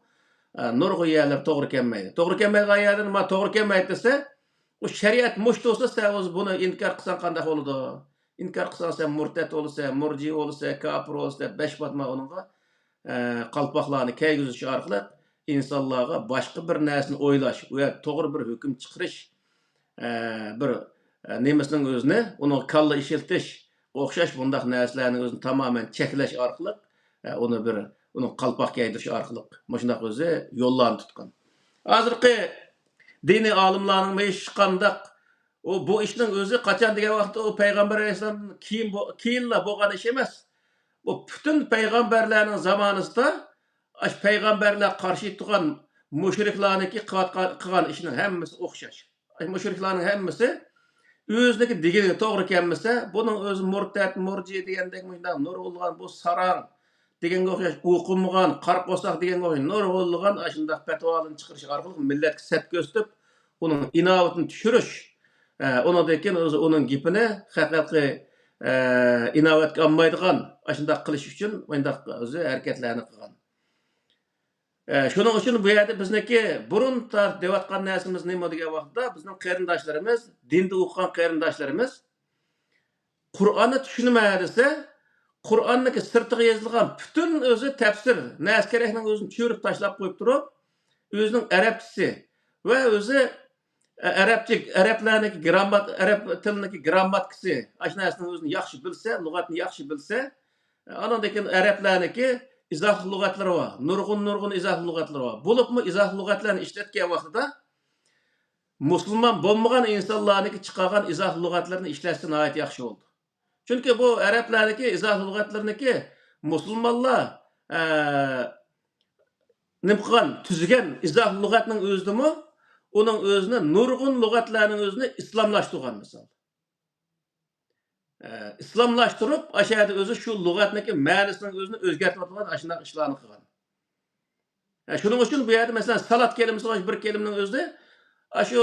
Nurg'u yerlar to'g'ri kelmaydi. To'g'ri kelmaydigan yerlar nima to'g'ri kelmaydi desa, o shariat mush bo'lsa, sen o'zi buni inkor qilsan qanday bo'ladi? Inkor qilsan sen murtad bo'lsa, murji bo'lsa, kafir bo'lsa, besh batma uningga qalpoqlarni kiygizish orqali insonlarga boshqa bir narsani o'ylash va to'g'ri bir hukm chiqarish bir nemisning o'zini uni kalla ishiltish o'xshash bundaq narsalarning o'zini tamoman cheklash orqali uni qalpoq kiydirish orqali shundoq o'zi yo'llarni tutgan. Hozirgi diniy olimlarning mesh qandaq bu ishning o'zi qachon degan vaqtda o payg'ambar alayhisolamdan keyinla bo'lgan ish emas. Bu butun payg'ambarlarning zamonasida payg'ambarlar qarshi turgan mushriklarniki qilgan ishning hammasi o'xshash. Mushriklarning hammasi o'ziniki degeniga to'g'ri kelmasa, buning o'zi murtad, murji degandek nurg'ulg'an bu sarang deganga o'xshash o'qimagan, qarqo'saq deganga o'xshash nurg'ulg'an shundaq fatvolarni chiqarish orqali millatga sat ko'rsatib, uning inovatini tushirish, undan o'zi uning gapini haqiqiy inovatga olmaydigan shundaq qilish uchun bundaq o'zi harakatlarni qilgan. Shuning uchun bu yerda bizniki burun deyotgan narsamiz nima degan vaqtda bizning qarindoshlarimiz, dinda o'qigan qarindoshlarimiz Qur'onni tushunmay desa, Qur'onniki sirtiga yozilgan butun o'zi tafsir, nas kerakning o'zini tushirib tashlab qo'yib turib, o'zining arabchasi va o'zi arablarniki arab tiliniki grammatikasi, ashunasini o'zini yaxshi bilsa, lug'atni yaxshi bilsa, anandan arablarniki izoh lug'atlari var. Nurg'un izoh lug'atlari var. Bo'libmi izoh lug'atlarni ishlatgan vaqtida musulmon bo'lmagan insonlarniki chiqargan izoh lug'atlarini ishlashni nihoyat yaxshi bo'ldi. Chunki bu arablarniki izoh lug'atlariniki musulmonlar nima qilgan, tuzgan izoh lug'atning o'zidimi, uning o'zini nurg'un lug'atlarning o'zini islomlashtirgan misol. İslamlaştırıp aşağıda özü şu lügatniki ma'nisini o'zini o'zgartirib atgan ashunday ishlarni qilgan. Shuning uchun bu yerda masalan salat kelimasi var bir kelimaning o'zida shu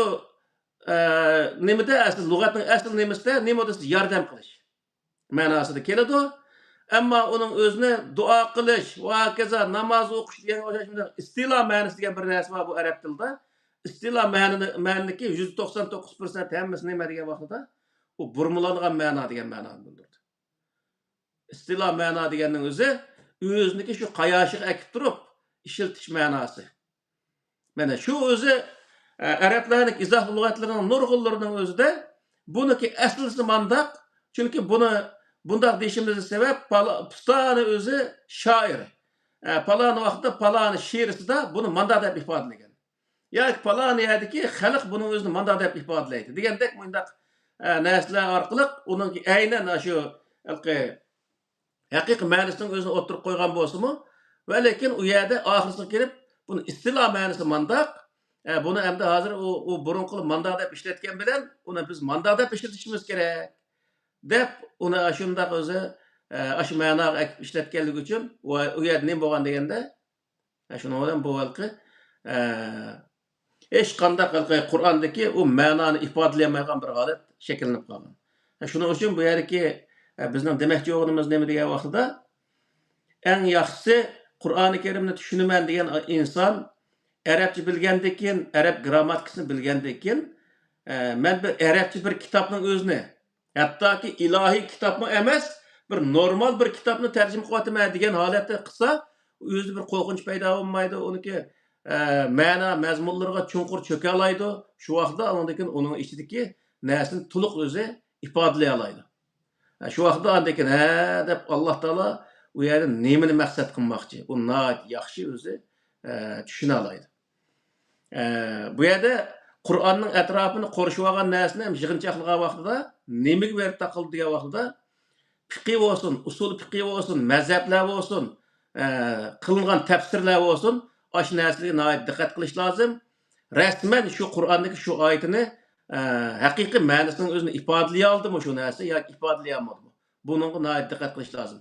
nimada asl lügatning asl nimasida nima desa yordam qilish ma'nosida keladi. Ammo uning o'zini duo qilish va kaza namoz o'qish degan o'sha istilo ma'nosi degan bir narsa bor bu arab tilida. Istilo ma'niki 199% hammasi nima degan vaqtda o burmulangan ma'no degan ma'noni bildirdi. İstilo ma'no deganning o'zi o'ziniki shu qayoshig' akib turib ishiltish ma'nosi. Mana shu o'zi arablarning izoh lug'atlarining nurg'unlarining o'zida buniki aslisi mandaq, chunki buni bundaq deyishimizning sabab pustani o'zi shoir. Palon vaqtda palon she'risida buni mandaq deb ifodalagan. Yoki palon yerdiki xalq buni o'zini mandaq deb ifodalaydi. Degandek bundaq narsalar orqali uningki aynan shu haqiqiy ma'nosini o'zini o'tirib qo'ygan bo'lsa-mu, va lekin u yerda oxirisiga kelib buni istilo ma'nosi mandaq, buni endi hozir u burunqi mandaq deb ishlatgan bilan uni biz mandaq deb ishlatishimiz kerak deb uni shundaq o'zi shu ma'noga ishlatganligi uchun u yerda nima bo'lgan deganda shuni bilan bu halqi hech qanday Qur'ondagi u ma'noni ifodalayolmagan bir holat shakllanib qolgan. Shuning uchun bu yerdagi bizning demoqchi bo'lganimiz nima degan vaqtda eng yaxshisi Qur'oni Karimni tushunaman degan inson Arabça bilgandan keyin, Arab grammatikasini bilgandan keyin, men bir Arabça bir kitobning o'zini, hattoki ilohiy kitobmi emas, bir normal bir kitobni tarjima qilyapman degan holatda qilsa, o'zi bir qo'rqinch paydo bo'lmaydi, uniki ma'no mazmunlarga chunqur cho'ka oladi. Shu vaqtda uning ichidagi narsani to'liq o'zi ifodalay oladi. Shu vaqtda andakin deb Alloh taolo u yerda nimani maqsad qilmoqchi, u yaxshi o'zi tushuna oladi. Bu yerda Qur'onning atrofini qorishib olgan narsani ham yig'inchoqlagan vaqtida nimaga berib taqildi degan vaqtida fiqh bo'lsin, usul fiqh bo'lsin, mazhablar bo'lsin, qilingan tafsirlar bo'lsin, shu narsalarga diqqat qilish lozim. Rasman shu Qur'ondagi shu oyatini haqiqiy ma'nosini o'zini ifodalay oldimi shu narsa yoki ifodalay olmadimi? Bunga diqqat qilish lozim.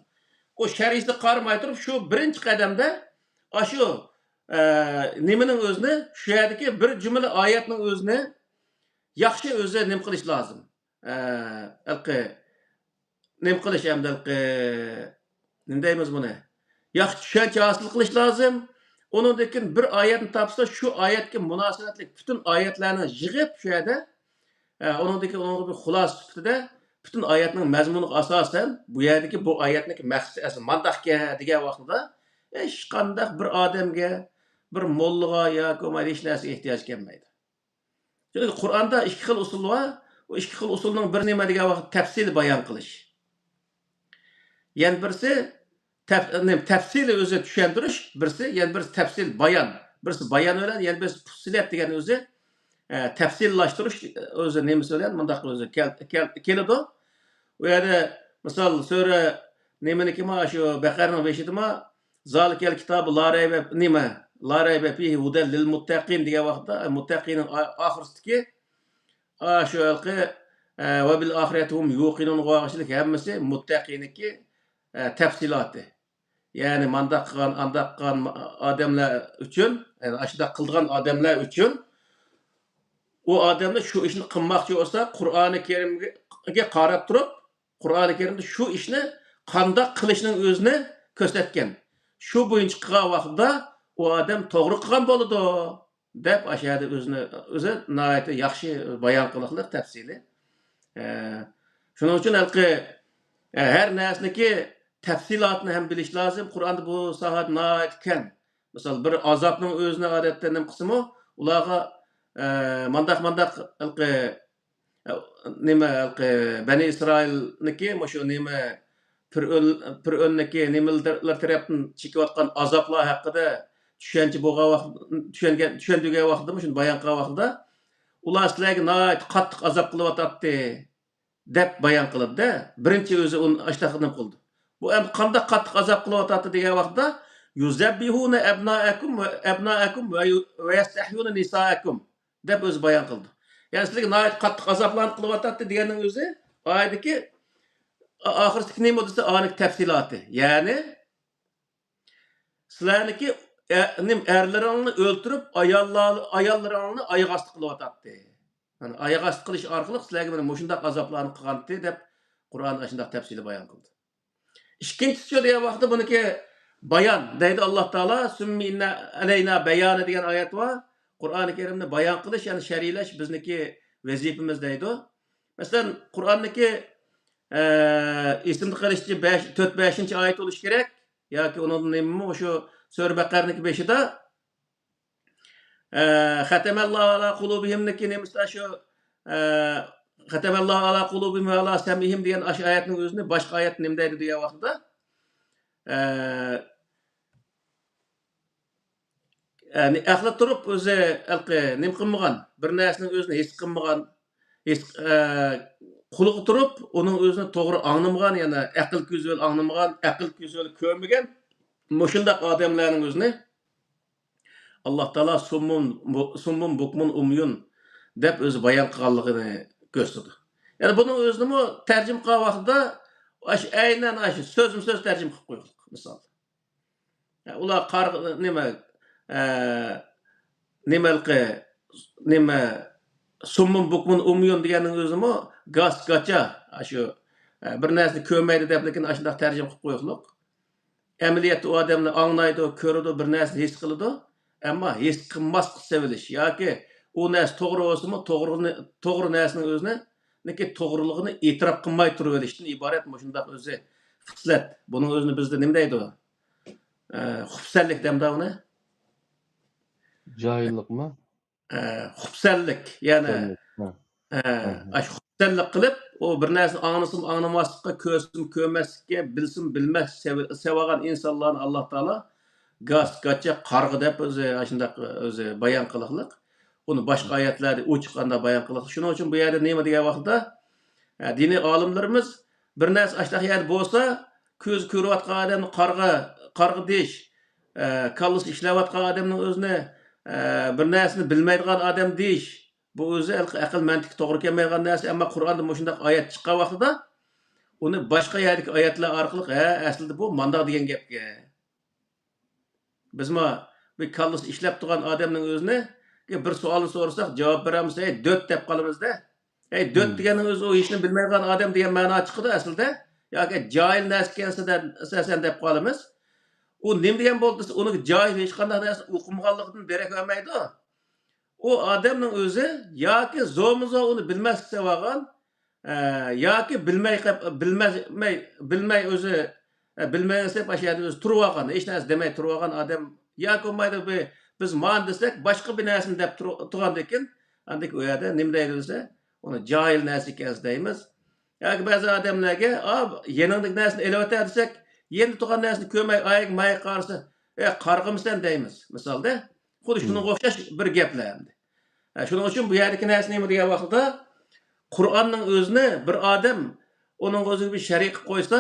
O sharhni qaramay turib shu birinchi qadamda shu nimaning o'zini, shu yerdagi bir jumla oyatning o'zini yaxshi o'zi nima qilish lozim. Nima qilish hamda nima deymiz buni? Yaxshi tushuncha hosil qilish lozim. Onundan keyin bir oyatni topsa, shu oyatga munosabatli butun oyatlarni yig'ib shu yerda onundan keyin unga bir xulosa sifatida butun oyatning mazmuniga asosan bu yerdagi bu oyatning maqsadi mandaqga degan vaqtida hech qanday bir odamga, bir mollaga yoki hech narsaga ehtiyoj kelmaydi. Chunki Qur'onda ikki xil usul bor. O ikki xil usulning bir nima degan vaqt tafsil bayon qilish. Yani birisi tafsil o'zi tushuntirish, birisi birisi tafsil bayon. Birisi bayon bilan, yani birisi fusilat degan o'zi tafsillashtirish o'zi nimasi bilan bundaq o'zi keladi. U yerda misol sura nimaniki ma shu Baqarning 5-idimi zalikal kitob la rayba nima la rayba fihi hudal lil muttaqin degan vaqtda muttaqinning oxirisidagi shu va bil oxirathum yuqinun g'o'g'ishlik hammasi muttaqiniki tafsiloti. Yani mandaq qilgan, andaq qilgan odamlar uchun, yani ashda qilgan odamlar uchun o odamlar shu ishni qilmoqchi bo'lsa, Qur'oni Karimga qarab turib, Qur'oni Karimda shu ishni qanday qilishning o'zini ko'rsatgan. Shu bo'yicha qilgan vaqtda o odam to'g'ri qilgan bo'ladi deb ashada o'zi nihoyatda yaxshi bayon qiliqliq tafsili. Shuning uchun her narsaniki tafsilotni ham bilish lozim. Qur'onda bu soat nihoyat kam. Misol bir azobning o'zini odatda nima qismi ularga mandaq nima Bani Isroilniki shu nima Fir'avnniki nimalar tarafdan chekayotgan azoblar haqida tushuncha bo'lgan vaqt tushundigan vaqtda shuni bayon qilgan vaqtda ular sizlarga nihoyat qattiq azob qilyapti deb bayon qildi-da. Birinchi o'zi uni ashtaqnim qildi. Bu ham qanday qattiq azob qilyapti degan vaqtda yuzabbihuna abnaakum va yastahyuna nisaakum deb o'zi bayon qildi. Yani sizlarga nihoyat qattiq azoblarni qilyapti deganning o'zi oyatdagi oxirgi nima desa aniq tafsiloti. Ya'ni sizlarniki erlaringni o'ltirib ayollaringni oyoq osti qilyapti. Yani oyoq osti qilish orqali sizlarga mana shunday azoblarni qilganti deb Qur'on shunday tafsili bayon qildi. Ikkinchisi degan vaqtda buniki bayon deydi Alloh taolo summi inna alayna bayona degan oyat bor. Qur'oni Karimni bayon qilish, ya'ni sharhlash bizniki vazifamiz deydi. Masalan, Qur'onniki esimni qilishchi 4-5 oyat bo'lish kerak yoki uning nima shu sura Baqarniki 5-da xatamallohu ala qulubihimniki nimasi shu xatamallohu ala qulubihim va ala samihim degan oyatning o'zini boshqa oyat nima deydi degan vaqtda yani ahli turib o'zi nima qilmagan, bir narsaning o'zini his qilmagan, quliq turib uning o'zini to'g'ri anglamagan, yana aql ko'zi bilan anglamagan, aql ko'zi bilan ko'rmagan mushundaq odamlarning o'zini Alloh taolo summun bukmun umyun deb o'zi bayon qilganligini ko'rsatdi. Yani buning o'zini tarjima qilgan vaqtda aynan so'zma-so'z tarjima qilib qo'ydik misol. Ular nima summun bukmun umyun deganning o'zimi gacha shu bir narsani ko'rmaydi deb lekin shunday tarjima qilib qo'ydik. Amaliyotda u odamlar anglaydi, ko'radi, bir narsani his qiladi. Ammo his qilmaslik sevilish yoki u narsa to'g'ri bo'lsinmi, to'g'ri narsaning o'zini lekin to'g'riligini e'tirof qilmay turaverishdan iborat shundoq o'zi xislat. Buning o'zini bizda nima deydi? Xufsallik demda uni. Cahillikmi? Xufsallik, ya'ni Ha. xufsallik qilib, o bir narsani anglasin, anglamaslikqa, ko'rsin, ko'rmaslikka, bilsin, bilmas sevagan insonlarni Alloh taolo gaz-gacha qarg'i deb o'zi bayon qiliqliq. Uni boshqa oyatlarda ochiqanda bayon qiliq. Shuning uchun bu yerda nima degan vaqtda diniy olimlarimiz bir narsa ashtax yerda bo'lsa, ko'z ko'rayotgan odamni qarg'i deyish, kallasi ishlayotgan odamning o'zini bir narsani bilmaydigan odam deyish, bu o'zi aql mantiq to'g'ri kelmaydigan narsa. Ammo Qur'onda shunday oyat chiqqan vaqtida uni boshqa yerdagi oyatlar orqali aslida bu mandaq degan gapga. Biz bu kallasi ishlab turgan odamning o'zini bir savolni so'rasak javob beramiz, döt deb qolamizda. Döt deganing o'zi u ishni bilmaydigan odam degan ma'no chiqadi aslida. Yoki jahil narsa asosan deb qolamiz. U nima degan bo'ldi? Uni jahil hech qanday narsa o'qimaganligidan derak olmaydi. O odamning o'zi yoki zo'mizo uni bilmaslik sevagan, yoki bilmay o'zi bilmaysa başlaydı o'zi turib olgan, hech narsa demay turib olgan odam yoki bo'lmaydi biz man desak boshqa bir narsani deb turgan ekan, andik u yerda nima deydi desa, uni jahil narsa ekan deymiz. Yoki ba'zi odamlarga yaningdagi narsani elavatar desak, yendi turgan narsani ko'rmay may qarasa, qarg'imsan deymiz. Misolda, xuddi shunga o'xshash bir gaplar endi. Shuning uchun bu yerdagi narsa nima degan vaqtda Qur'onning o'zini bir odam uning o'ziga bir sharik qo'ysa,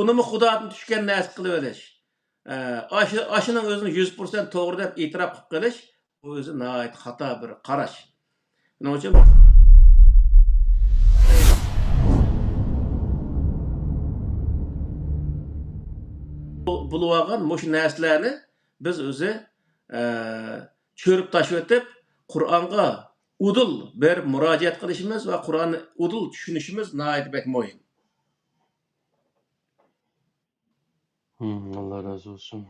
unimi Xudodan tushgan narsa qilib olish. Ashining o'zini 100% to'g'ri deb e'tirof qilib qilish, bu o'zi nihoyat xato bir qarash. Shuning uchun bulvagan shu narsalarni biz o'zi cho'rib tashlab o'tib, Qur'onga udul berib murojaat qilishimiz va Qur'onni udul tushunishimiz nihoyat muhim. Allah razı olsun.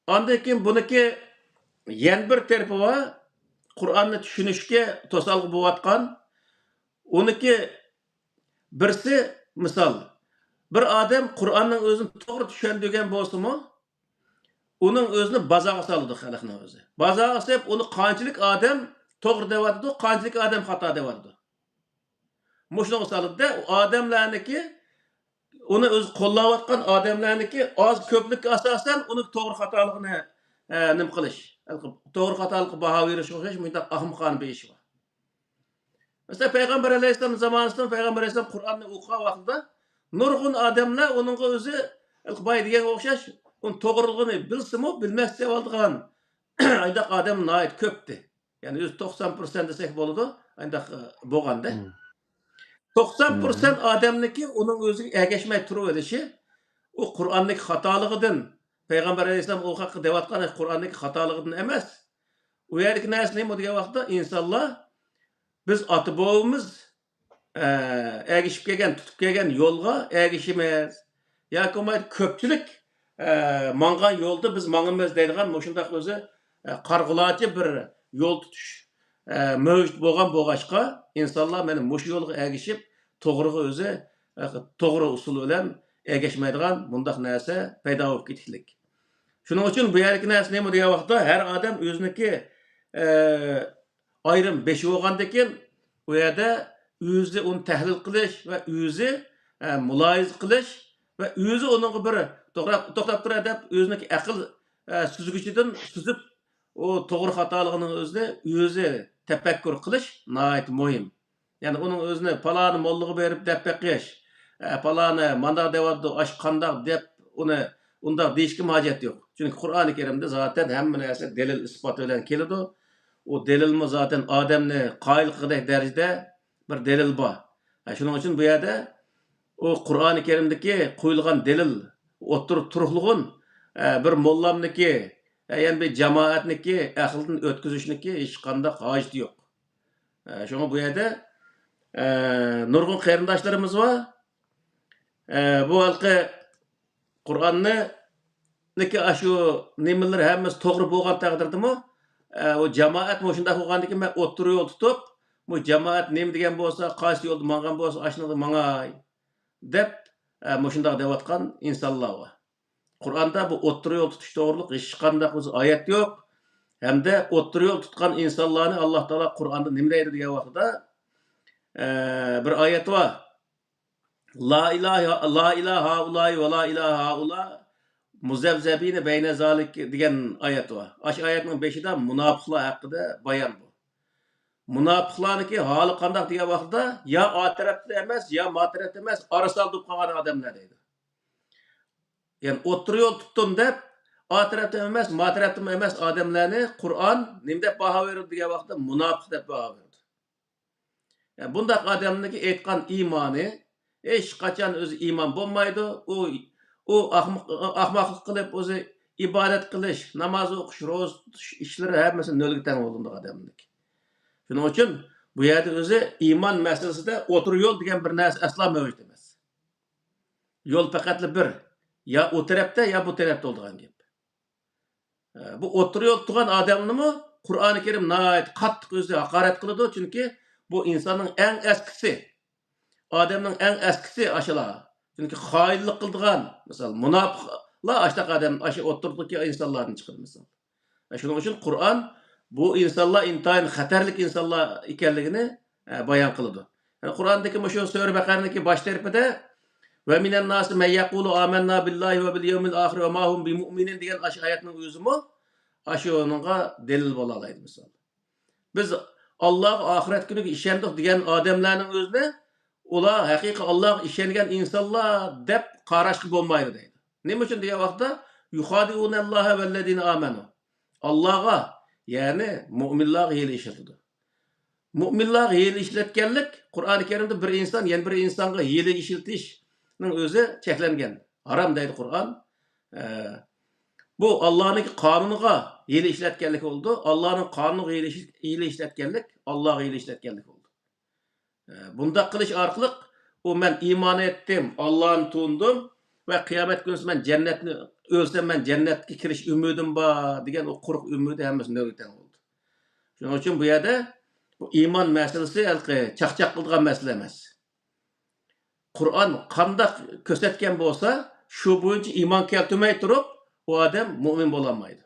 Ondan keyin buniki yana bir tarafi bor. Qur'onni tushunishga to'salg'i bo'layotgan. Uniki birsi misol bir odam Qur'onning o'zini to'g'ri tushunadigan bo'lsa-mu, uning o'zini bazaga soladi xalqning o'zi. Bazaga solib, uni qanchalik odam to'g'ri deyapti, qanchalik odam xato deyapti. Mushunga soladi, odamlarniki uni o'zi qo'llayotgan odamlarniki oz ko'plikka asosan uni to'g'ri xatoligini nim qilish, to'g'ri xatolikka baho berish o'xshash bunday ahmoqona bir ish bor. Mesela Peygamber Aleyhisselam zamanında Peygamber Aleyhisselam Kur'an'ı okuyan vaxtida nurgun adamlar onun özü bay diyen okşaş onun doğruluğunu bilsin o bilmezse aldığan aydak adam nait köptü. Yani 90% desek boludu aydak boğandı. 90% adamniki onun özü ergeçmey turu edişi o Kur'an'daki hatalığıdın Peygamber Aleyhisselam o hakkı devatkan Kur'an'daki hatalığıdın emez. O yerdeki neresi neyim o diye vaxtida insanlar biz ata-bobamiz ergişip kelgan, tutib kelgan yo'lga ergişimiz. Yoki ko'pchilik mangan yo'lda biz mangimiz deydigan shunday o'zi qarg'ularcha bir yo'l tutish mavjud bo'lg'achqa insonlar mana mush yo'lga ergishib to'g'riga o'zi to'g'ri usul bilan ergashmaydigan bundaq narsa paydo bo'lib ketishlik. Shuning uchun bu yerdagi narsa nima degan vaqtda har odam o'ziniki ayrim beshi bo'lgandan keyin u yerda o'zi uni tahlil qilish va o'zi muloyiz qilish va o'zi uning bir to'xtab turadi deb o'ziniki aql suzgichidan suzib o to'g'ri xatoligini o'zi tafakkur qilish nihoyat muhim. Ya'ni uning o'zini paloni mollaga berib deb beqish, paloni mandaq deyapti, ash qandaq deb uni undaq deyishga hojat yo'q. Chunki Qur'oni Karimda zaten hamma narsa dalil isbot bilan keladi. O delilmi zaten odamni qoyil qilgan darajada bir delil bor. Shuning uchun bu yerda o Qur'oni Karimdagi qo'yilgan delil o'tirib turug'lig'in bir mollamniki, ya'ni bir jamoatniki aqldan o'tkazishniki hech qanday hojat yo'q. Shunga bu yerda nurg'un qarindoshlarimiz bor. bu halkı Kur'an'ı niki aşu nimeler hemmesi toğru bolgan taqdirdimi o cemaat moşunda bolgandiki men o'ttir yol tutup bu cemaat nem degan bolsa qaysi yo'lda mangan bolsa ashuni mangay deb moşunda deyotgan insonlar bor. Qur'onda bu o'ttir yol tutish to'g'riliq hech qanday oyat yo'q. Hamda o'ttir yol tutgan insonlarni Alloh taolo Qur'onda nima deydi degan vaqtda bir oyat bor. La ilaha ulay ve la ilaha ula muzevzebine beyne zalik degan oyat bor. Aş oyatning 5'ida munofiqlar haqida bayon bu. Munofiqlarniki holi qanday degan vaqtda ya o tarafda emas, ya ma tarafda emas, arasal deb qolgan odamlar deydi. Yani o'ttir yo'l tutdim deb o tarafda emas, ma tarafda emas odamlarni Qur'on nima deb baho berdi degan vaqtda munofiq deb baho berdi. Yani bundaq odamniki aytgan iymoni hech qachon o'zi iymon bo'lmaydi. U ahmoqlik qilib o'zi ibodat qilish, namoz o'qish, ro'za tutish ishlari hammasi nolga teng bo'ldi odamniki. Shuning uchun bu yerda o'zi iymon masalasida o'tir yo'l degan bir narsa aslo mavjud emas. Yo'l faqat bir. Ya o tarafda ya bu tarafda bo'lgan gap. Bu o'tir yo'l tutgan odamni Qur'oni Karim nayt qattiq o'zi haqorat qiladi, chunki bu insonning eng eskisi. Adamның eng eskisi aşılar. Çünkü xainlik qildigan, misal munofiqlar aştaq adam, aşı o'ttirdiki insonlarni chiqadi misal. Shuning uchun Qur'on bu insonlar intayin xatarlik insonlar ekanligini bayon qiladi. Yani Qur'ondagi shu Sura Baqara'niki bosh tarafida va minan nas man yaqulu amanna billahi va bil yawmil akhir va ma hum bimu'minin degan ash oyatning o'zimi ashuningga dalil bo'la oladi misal. Biz Alloh oxirat kuniga ishondik degan odamlarning o'zini ular haqiqiy Alloh ishongan insonlar deb qarashga bo'lmaydi deydi. Nima uchun degan vaqtda yuxadiunalloha vallazina amanu. Allohga, ya'ni mu'minlarga hiyla ishlatadi. Mu'minlarga hiyla ishlatganlik Qur'oni Karimda bir inson, yana bir insonga hiyla ishlatishning o'zi cheklangan. Harom deydi Qur'on. Bu Allohning qonuniga hiyla ishlatganlik bo'ldi. Allohning qonuniga hiyla ishlatganlik Allohga hiyla ishlatganlik bo'ldi. Bunda qilish orqali u men iymon etdim, Allohni tu'ndim va qiyomat kunida men jannatni o'lsam men jannatga kirish umidim bor degan o quruq umidi hammasi nolga bo'ldi. Shuning uchun bu yerda bu iymon masalasi chaqchaq qilgan masala emas. Qur'on qanday ko'rsatgan bo'lsa, shu bo'yicha iymon keltirmay turib, u odam mu'min bo'la olmaydi.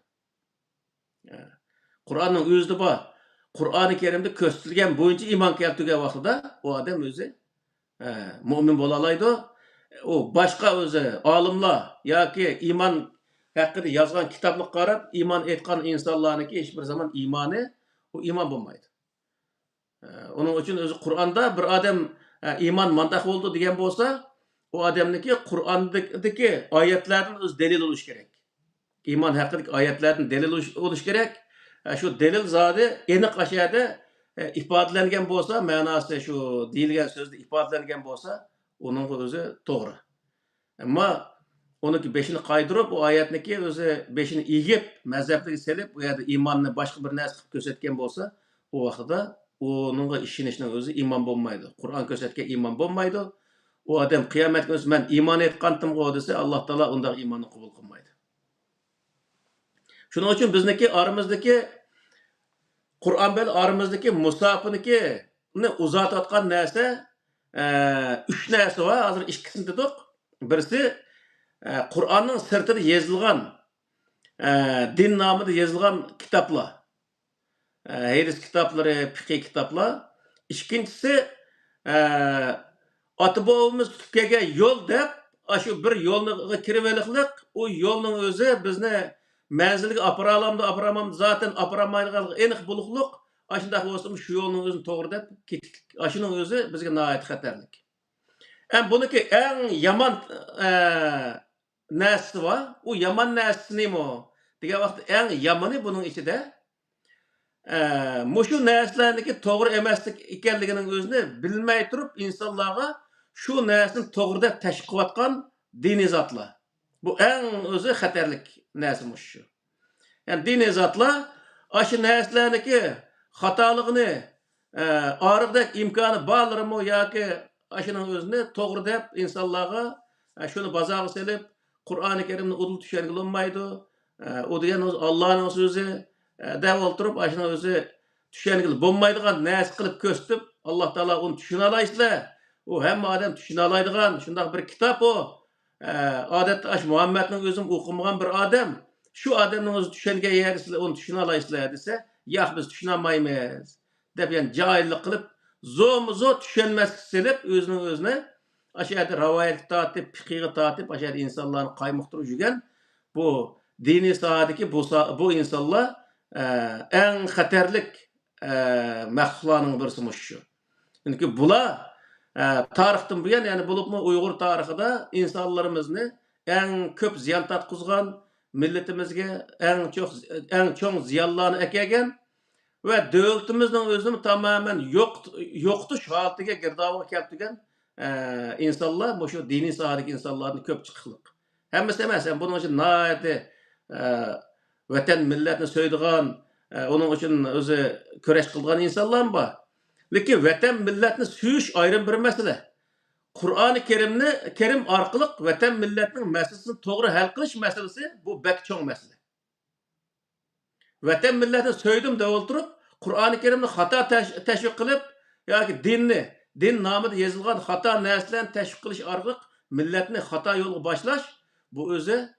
Qur'onning o'zida bor. Qur'oni Karimda ko'rsatilgan bo'yicha iymon keltirgan vaqtida u odam o'zi mu'min bo'la oladi. U boshqa o'zi olimlar yoki iymon haqida yozgan kitobni qarab iymon etgan insonlarniki hech bir zaman iymoni u iymon bo'lmaydi. Uning uchun o'zi Qur'onda bir odam iymon mandaq bo'ldi degan bo'lsa, u odamniki Qur'ondagi oyatlarning o'z dalil bo'lishi kerak. Iymon haqidagi oyatlarning dalil bo'lishi kerak. Şu delil zadi aniq aşağıda ifadelengen bolsa, ma'nosi şu deyilgan so'zda ifadelengen bolsa, onun o'zi to'g'ri. Ammo uniki 5'ini qaydirib, o oyatniki o'zi 5'ini egib, mazhabga selib, u yerda iymonni boshqa bir narsa qilib ko'rsatgan bo'lsa, u vaqtda uningga ishonishning o'zi iymon bo'lmaydi. Qur'on ko'rsatgan iymon bo'lmaydi. U odam qiyomat kunida men iymon etgandim-ku desa, Alloh taolo unday iymonni qabul qilmaydi. Shuning uchun bizniki oramizdagi Qur'on bilan oramizdagi musofirniki uzatayotgan narsa 3 narsa bor. Hozir ikkisini dedik. Birisi Qur'onning sirtida yozilgan din nomida yozilgan kitoblar. Hadis kitoblari, fiqh kitoblar. Ikkinchisi ota-bobamiz tutib kelgan yo'l deb, shu bir yo'lga kirib olaylik, u yo'lning o'zi bizni manzilga aparamam zaten aparamaydigan aniq buluqliq ashunday bo'lsa shu yo'lning o'zini to'g'ri deb ketdik. Shuning o'zi bizga nihoyat xatarlik. Buniki eng yomon narsa bor. U yomon narsa nima? Degan vaqt eng yomoni buning ichida mushu narsalarniki to'g'ri emaslik ekanligining o'zini bilmay turib insonlarga shu narsani to'g'ri deb tashkil qilayotgan diniy zotlar. Bu eng o'zi xatarlik narsa shu. Yani diniy zotlar shu narsalarniki xatoligini orig'dak imkoni borlarmi yoki shuning o'zini to'g'ri deb insonlarga şunu bazağı selip Kur'an-ı Kerim'ni udul düşen olmaydı. O diyen Allah'ın sözü dev oturup aşına özü düşen gibi olmaydıgan näs kılıp köstüp Allah Teala onu düşüne alaysızlar. O hem adam düşüne alaydıgan şundak bir kitap o. Adette aş Muhammed'in özüm okumagan bir adam. Şu adamın özü düşünge yerisizler onu düşüne alaysızlar dese ya biz düşünemayız. Dep yani cahillik kılıp zo düşünmez selip özüne aşağıda ravayet tatip, fikihi tatip aşağıda insanların kaymukturu jügen bu dini sahadaki bu insanlar en xatarlik mahluqlarning birisi şu. Çünkü bula tarixten buyan yani bulupmu Uygur tarixida insanlarımızı en köp ziyan tatqızgan milletimizge en çoğ ziyanlarını ekegen ve devletimizin özünü tamamen yoktuş halatiga girdabı keltirgen insanlar bu şu dini sahadaki insanların köp çıkılık. Hemmesi emas, bunun için naati vatan milletini söydigan, onun için özü köreş kılgan insanlar var. Lekin vatan milletini süyüş ayrım bir mesele. Kur'an-ı Kerim arkalık vatan milletinin meselesini doğru hal kılış meselesi bu bek çoğ mesele. Vatan milletini söydim de oturup Kur'an-ı Kerim'ni hata teşvik kılıp ya ki din namıda yazılgan hata neslen teşvik kılış arkalık milletini hata yolu başlaş bu özü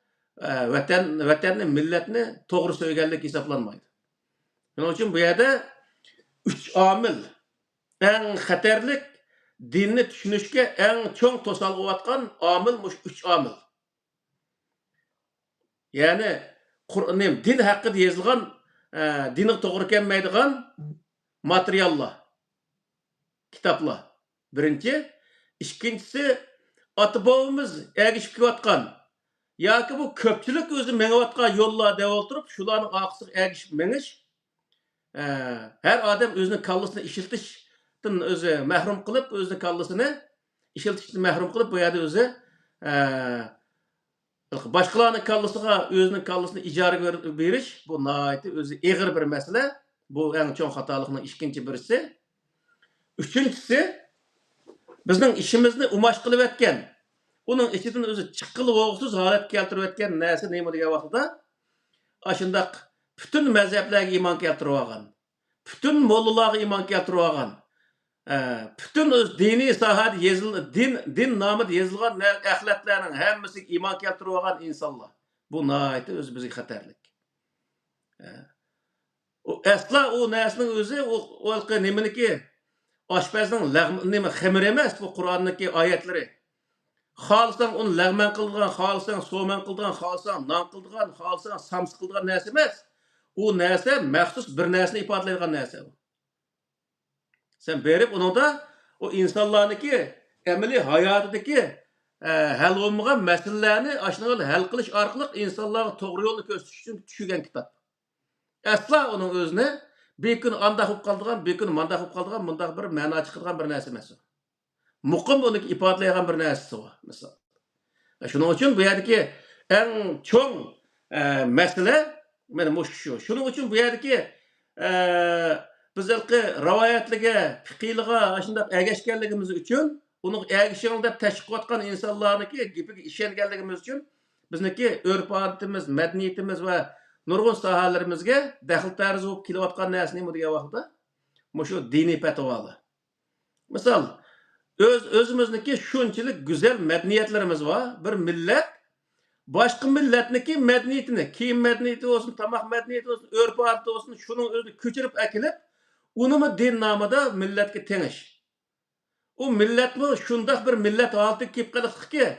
vatanni milletini doğru söyleyenlik hesaplanmaydı. Onun için bu yerde 3 amil en xatarlik dinni düşünüşke en çoğ tosalgıvatkan amil muş 3 amil. Yani din hakkında yazılgan dini doğru kelmeydigan materyallar, kitaplar. Birinci, ikincisi ata-bobamiz ergişip kelatkan yoki bu köpçülük özü meňiwatgan yollar dep oturup şularning aqsyg ergişip meňiş her adam özünün kallasını işiltişten özü mahrum kılıp özünün kallasını işiltişten mahrum kılıp bu ýerde özü başkalarının kallasına özünün kallasını icara beriş bu naiti özü eğir bir mesele. Bu en çoğ hatalıkның ikinci birisi. Üçüncüsü bizning işimizni umaş kılıp etken onun içinden özü çıkkılı oğuksuz halet keltirip etken näse neymi diye vaqtida aşındaq bütün mezheplerge iman keltirip algan. Bütün mollalarga iman keltirip algan. Bütün öz dini sahada din namıda yazılgan ahlatlarning hemmesi iman keltirip algan insanlar. Bu naiti öz bizi xatarlik. Asla o näsinin özü o nimeniki aşpazning nima xamir emas bu Qur'onniki oyatları. Xalsan onu lagman qilgan, xalsan so'man qilgan, xalsan non qilgan, xalsan sams qilgan narsa emas. O narsa maxsus bir narsani ifodalaydigan narsa. Sen berip onda o insanlarniki amaliy hayotidagi hal bo'lmagan masalalarni ashunday hal qilish orqali insonlarga to'g'ri yo'lni ko'rsatish uchun tushgan kitob. Asla onun özüne bir gün andaq bo'lib qoldigan, bir gün mandaq bo'lib qoldigan, bundaq bir ma'no chiqargan bir narsa emas. Muqim uni ifodalaydigan bir narsasi bor, misol. Shuning uchun bu yerdagi eng cho'ng masala mana shu. Shuning uchun bu yerdagi bizilki rivoyatlarga, fiqhlarga shunday ergashganligimiz uchun, uni ergishing deb tashqiqotgan insonlarniki gapiga ishonganligimiz uchun bizniki urf-odatimiz, madaniyatimiz va nurg'un sohalarimizga daxl tarz bo'lib kelayotgan narsa nima degan vaqtda shu diniy fatvolar. Misol özümüzdeki şunçilik güzel medeniyetlerimiz var. Bir millet başka milletniki medeniyetini, kiyim medeniyeti olsun, tamak medeniyeti olsun, örf-adet olsun, şunun özünü küçürüp ekilip, onu mu din namıda milletke teniş. O millet mi şundak bir millet altı kip kalıqtı ki,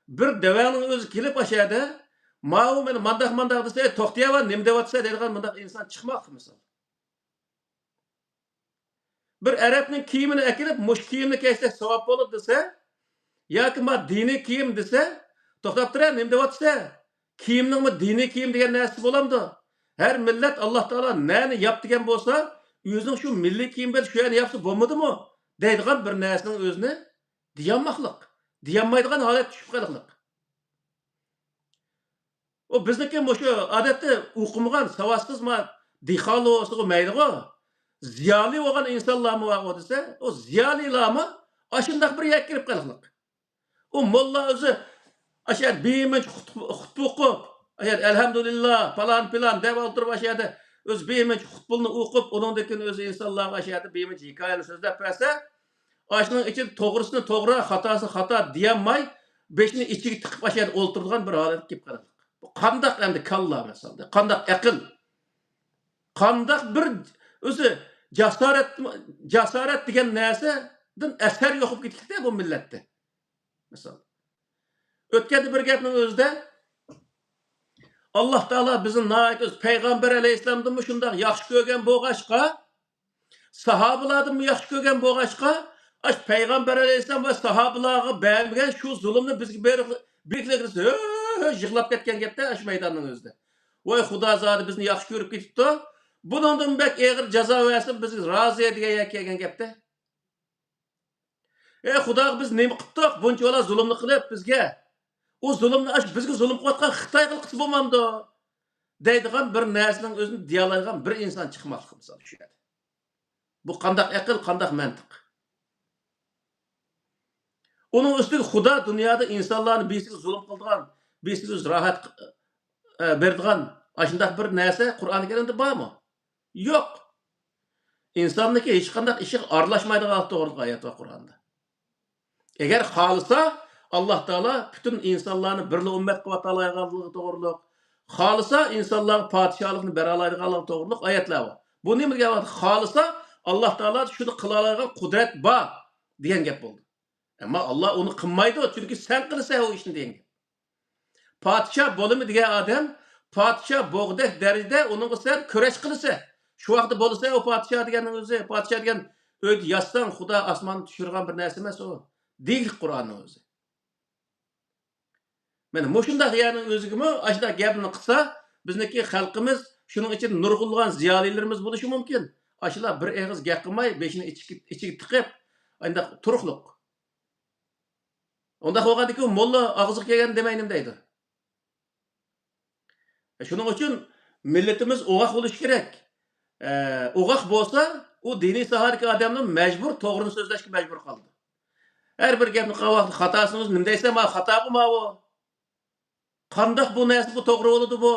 bir devanın özü kilip aşağıda, ma'u meni mandak dese, toxtaya var, nim devatsa deydigan mandak insan çıkmak misal. Bir Arapning kiyimini ekilip, muş kiyimni keştek savap olur dese, yoki ma dini kiyim dese, to'xtab turar, nim devatsa, kiyimning mi dini kiyim degan narsa bo'lamdi. Her millet Allah Taala nani yap degan bo'lsa, o'zining shu milliy kiyim bilan shu yerni yapsa bo'lmadimi? Deydigan bir narsaning o'zini diyanmaqliq, diyanmaydigan holat tushib qolliq. O bizniki shu odatda o'qimagan, savatsiz ma diholi bo'lsa maydigo. Ziyali olan insanlar mı var o dese, o ziyalilar mı aşındak bir yer girip kalıqlık. O molla özü Aşağı beyimin hutbu aşağı elhamdülillah falan filan deb oturup aşağıda öz beyimin hutbulunu okup onundakin öz insanlarga aşağıda beyimin hikayeni sözlep berse aşının için toğrusunu toğra, hatasını hata diyemay beşini içigi tıkıp aşağıda olturduğun bir halet kep kaladi. Bu qandaq endi kalla mesela, qandaq aql, qandaq bir özü jasaret degan narsadan asar yo'qib ketdi bu millatda. Mesela o'tganda bir gapning o'zida Allah Taala bizni nayet öz Peygamber Aleyhisselam'dan mı şundan yaxşı ko'rgan bo'lg'achqa, sahobalardan yaxshi ko'rgan bo'lg'achqa, aş Peygamber Aleyhisselam ve sahobalarga bermagan şu zulmni bizga berikligisi yig'lab ketgan gapda aş maydonning o'zida. Voy Xudo zoti bizni yaxshi ko'rib ketibdi. Bundan bek eg'ir jazo versin bizga rozi degan kelgan gapda. Xudo biz nima qildik? Buncha ola zulmni qilib bizga. O zulmni aş bizga zulm qilayotgan Xitoy qilqisi bo'lmamdi. Deydigan bir narsaning o'zini diyalaydigan bir inson chiqmoqli misol shu yerda. Bu qandaq aql, qandaq mantiq. Onun üstüne Xudo dunyoda insonlarni besiga zulm qildigan, besiga rohat berdigan ashundaq bir narsa Qur'oni Karimda bormi? Yo'q. İnsonniki hech qanday ishi aralashmaydigan to'g'ri oyat va Qur'onda. Agar xohlasa Alloh taolo butun insonlarni birli ummat qilib atalaydiganligi to'g'riliq. Xohlasa insonlarga podshohlikni bera oladiganligi to'g'riliq oyatlar bor. Bu nima gap? Xohlasa Alloh taolo shuni qila oladigan qudrat bor degan gap bo'ldi. Ama Allah onu qilmaydi, çünkü sen qilsa o ishni degan. Podshoh bo'limi degan odam podshoh bo'g'dak darajada uningga sen kurash qilsa, shu vaqtda bo'lsa o podshoh deganning o'zi, podshoh degan o'zi yozsan Xudo osmonni tushirgan bir narsa emas o. Deydi Qur'onning o'zi. Mana mushundaq yerning o'zigimi ashda gapni qilsa, bizniki xalqimiz shuning uchun nurg'ulg'an ziyolilarimiz bo'lishi mumkin. Ashlar bir eg'iz gap qilmay, beshini ichiga tiqib, anda turuqliq. Onda qo'yganiki molla og'ziga kelgan demaynim deydi. Shuning uchun millatimiz o'g'aq bo'lishi kerak. O'g'aq bo'lsa, u diniy sohadagi odamni majbur to'g'rini so'zlashga majbur qildi. Har bir gapni qilib xatosini nima desam, xato qilma bu. Qandoq bu narsa bu to'g'ri bo'ladi bu?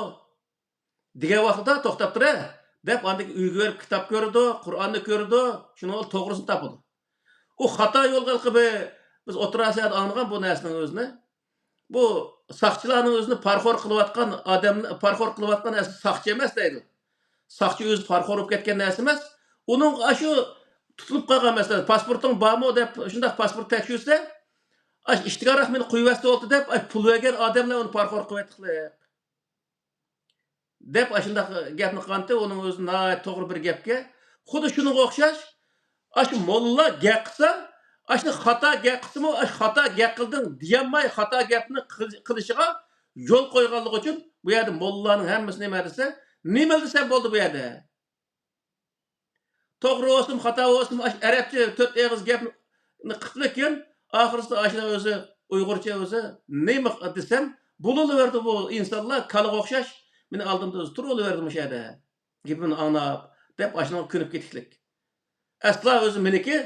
degan vaqtda to'xtab turar, deb andagi uyga berib kitob ko'rdi, Qur'onni ko'rdi, shuni to'g'risini topadi. U xato yo'lga qilib biz o'tirasiyat anlagan bu narsaning o'zini. Bu saqchilarning o'zini parxor qilayotgan odamni parxor qilayotgan narsa saqchi emas deydi. Saqchi o'zi parxor bo'lib ketgan narsa emas. Uning shu tutilib qolgan masalan, pasporting bormi deb shunday pasport tekshirsa, ishtigar rahmini qo'yibdi oldi deb pul bergan odamlar uni parxor qilyapti. Deb shunday gapni qilganda uning o'zini to'g'ri bir gapga, xuddi shunga o'xshash, shu molla gap qilsa Aşını xata gap qilsa-mu, xata gap qilding deyolmay xata gapni qilishiga yo'l qo'yganligi uchun bu yerda mollalarning hammasi nima desa, nima desa bo'ldi bu yerda. To'g'ri bo'lsin, xato bo'lsin, arabcha 4 eg'iz gapni qilib oxirida ashuna o'zi Uyg'urcha o'zi nima desam, bo'laverdi bu insonlar kalaga o'xshash. Meni oldimda o'zi turaverdi bu yerda. Gapini anglab, deb ashuna ko'rib ketdik. Asla o'zi meniki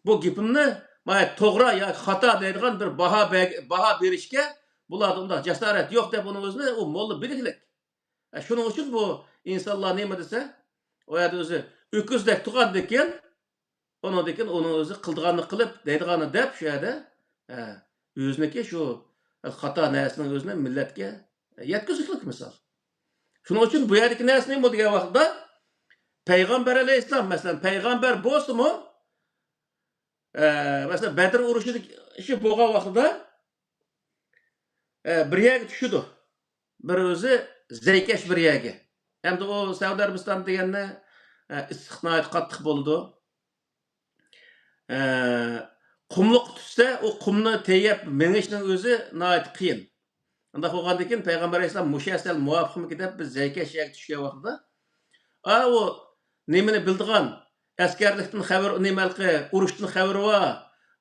bu gapimni to'g'ri yoki xato deydigan bir baho berishga bularda unda jasorat yo'q deb uni o'zini u molla biliklik. Shuning uchun bu insonlar nima desa, o yerda o'zi o'kuzdek turgandan keyin uni o'zi qildiganini qilib, deydiganini deb shu yerda o'ziniki shu xato narsaning o'zini millatga yetkazishlik misol. Shuning uchun bu yerdagi narsa nima degan vaqtda Payg'ambar alayhissalom masalan payg'ambar bo'lsa-mu mesela Bedir urushi bo'lgan vaqtida bir yerga tushdi. Bir o'zi Zaykash bir yerga. Hamda o Saudiya Arabiston deganda istiqnoat qattiq bo'ldi. Qumliq tushsa, o qumni teyib minishning o'zi nihoyat qiyin. Unda qo'ygandan keyin payg'ambar alayhisalom mushasal muvofiqmi deb biz Zaykash yerga tushgan vaqtida o nimani bildigan askarlikdan xabar nimalqi, urushdan xabari va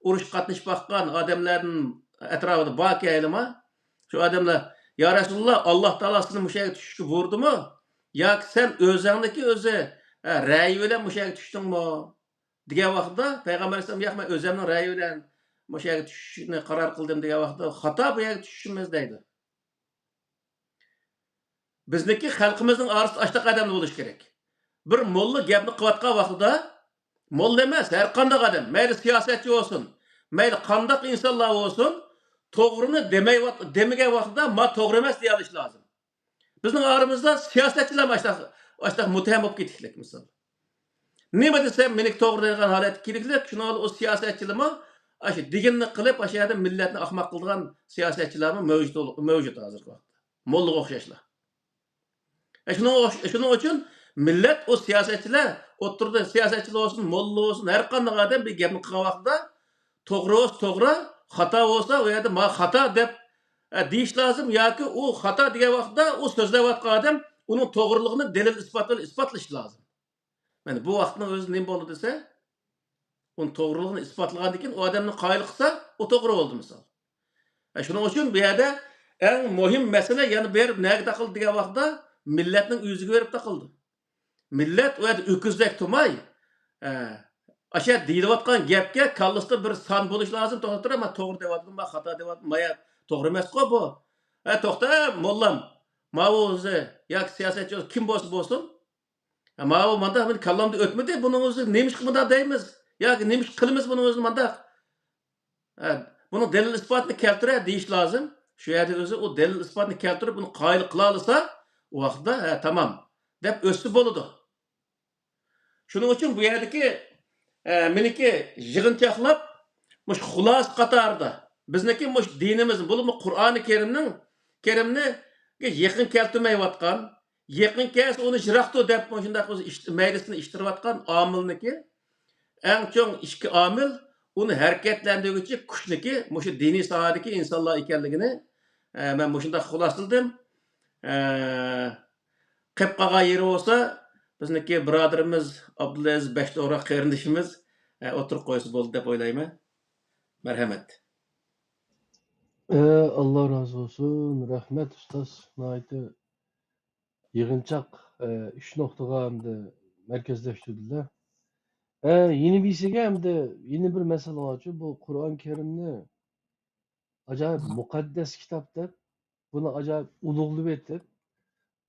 urush qatnashib bakkan odamlarning atrofida baki aylama. Shu odamlar, "Ya Rasululloh, Alloh taolo sizni mushaga tushishga buyurdimi? Yoki sen o'zingdagi o'zi ra'yi bilan mushaga tushdingmi?" degan vaqtda payg'ambar alayhisalom, "Yo'q, men o'zimning ra'yi bilan o'sha yerga tushishni qaror qildim degan vaqtda xato bu yerga tushishimiz deydi. Bizniki xalqimizning orasida ashta qadam bo'lish kerak. Bir molla gapni qilayotgan vaqtida molla emas, har qanday odam, mayli siyosatchi bo'lsin, mayli qanday insonlar bo'lsin, to'g'rini demagan vaqtda ma to'g'ri emas deya olish lozim. Bizning oramizda siyosatchilar ashta muttaham bo'lib ketishlik misol. Nima desam, meni to'g'ri degan holat kerakli, shuni o siyosatchilarmi shu deganni qilib, o'sha yerda millatni ahmoq qilgan siyosatchilarmi mavjud hozirgi vaqtda. Mollaga o'xshashlar. Shuning uchun millat o siyosatchilar o'tirdi, siyosatchilar olsun, molla olsun, har qanday odam bir gapni qilgan vaqtda to'g'ri bo'lsa to'g'ri, xato bo'lsa u yerda "ma xato" deb deyish lozim yoki u xato degan vaqtda u so'zlayotgan odam uning to'g'riligini dalil isbotlash lozim. Mana bu vaqtning o'zi nima bo'ldi desa, uning to'g'riligini isbotlagandan keyin u odamni qoyil qilsa, u to'g'ri bo'ldi misol. Shuning uchun bu yerda eng muhim masala yana berib nega taqildi degan vaqtda millatning o'ziga berib taqildi. Millat u yerda o'kizdek turmay, o'sha deyilayotgan gapga kallasida bir son bo'lish lozim. To'xtatira, men to'g'ri deyapman, men xato deyapman, men to'g'ri emas-ku bu. To'xta, mollam. Ma o'zi yoki siyosatchi kim bo'lsa bo'lsin, ma bu menda men kallamda o'tmadi, buni o'zi nemish qilmada deymiz. Yoki nemish qilamiz buni o'zi menda. Buni dalil isbotni keltira deyish lozim. Shu yerda o'zi u dalil isbotni keltirib buni qoyil qila olsa, u vaqtda tamam deb o'tsa bo'ladi. Shuning uchun bu yerdagi meniki yig'inchoqlab mush xulos qatorida bizniki mush dinimiz bo'limi Qur'oni Karimni yaqin keltirmayotgan, yaqin kelsa uni yiroqda deb shunday maylisini ishtirayotgan omilniki eng chong ikki omil uni harakatlantiruvchi kuchniki mush diniy sohadagi insonlar ekanligini men shunday xulosladim. Qilib qolgan yeri bo'lsa bizniki birodarimiz Abdulaziz Bashto'ra qarindishimiz o'tirib qo'ysa bo'ldi deb o'ylayman. Marhamat. Allah razı olsun. Rahmet ustaz. Naiti yığınçak 3 noktaga hem de merkezleştirdiler. Yeni bir şeyge hem de yeni bir mesele açıyor. Bu Kur'an-ı Kerim'ni acayip mukaddes kitaptır. Bunu acayip ulug'lu etib.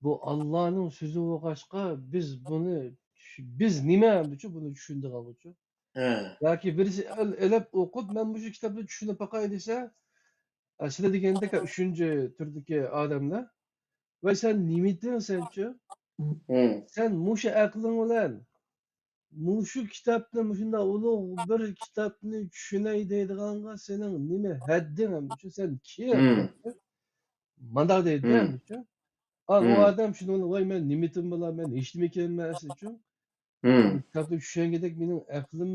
Bu Allah'ın sözü o'qishqa biz nima uchun buni tushundik olguchi. Yoki birisi elab o'qib, men bu kitobni tushunib boqay desa, sizlar degandek 3-chi turdagi odamlar, "Voy sen nima etding senchi? Sen mushu aqling bilan mushu kitobni shunda ulug' bir kitobni tushunay deydiganga sening nima hadding hamcha sen kim?" Manda deydi hamcha. Al o adam şunu "Voy men nimitim bilan men hech nima kelmas uchun kitobni tushungandek mening aqlim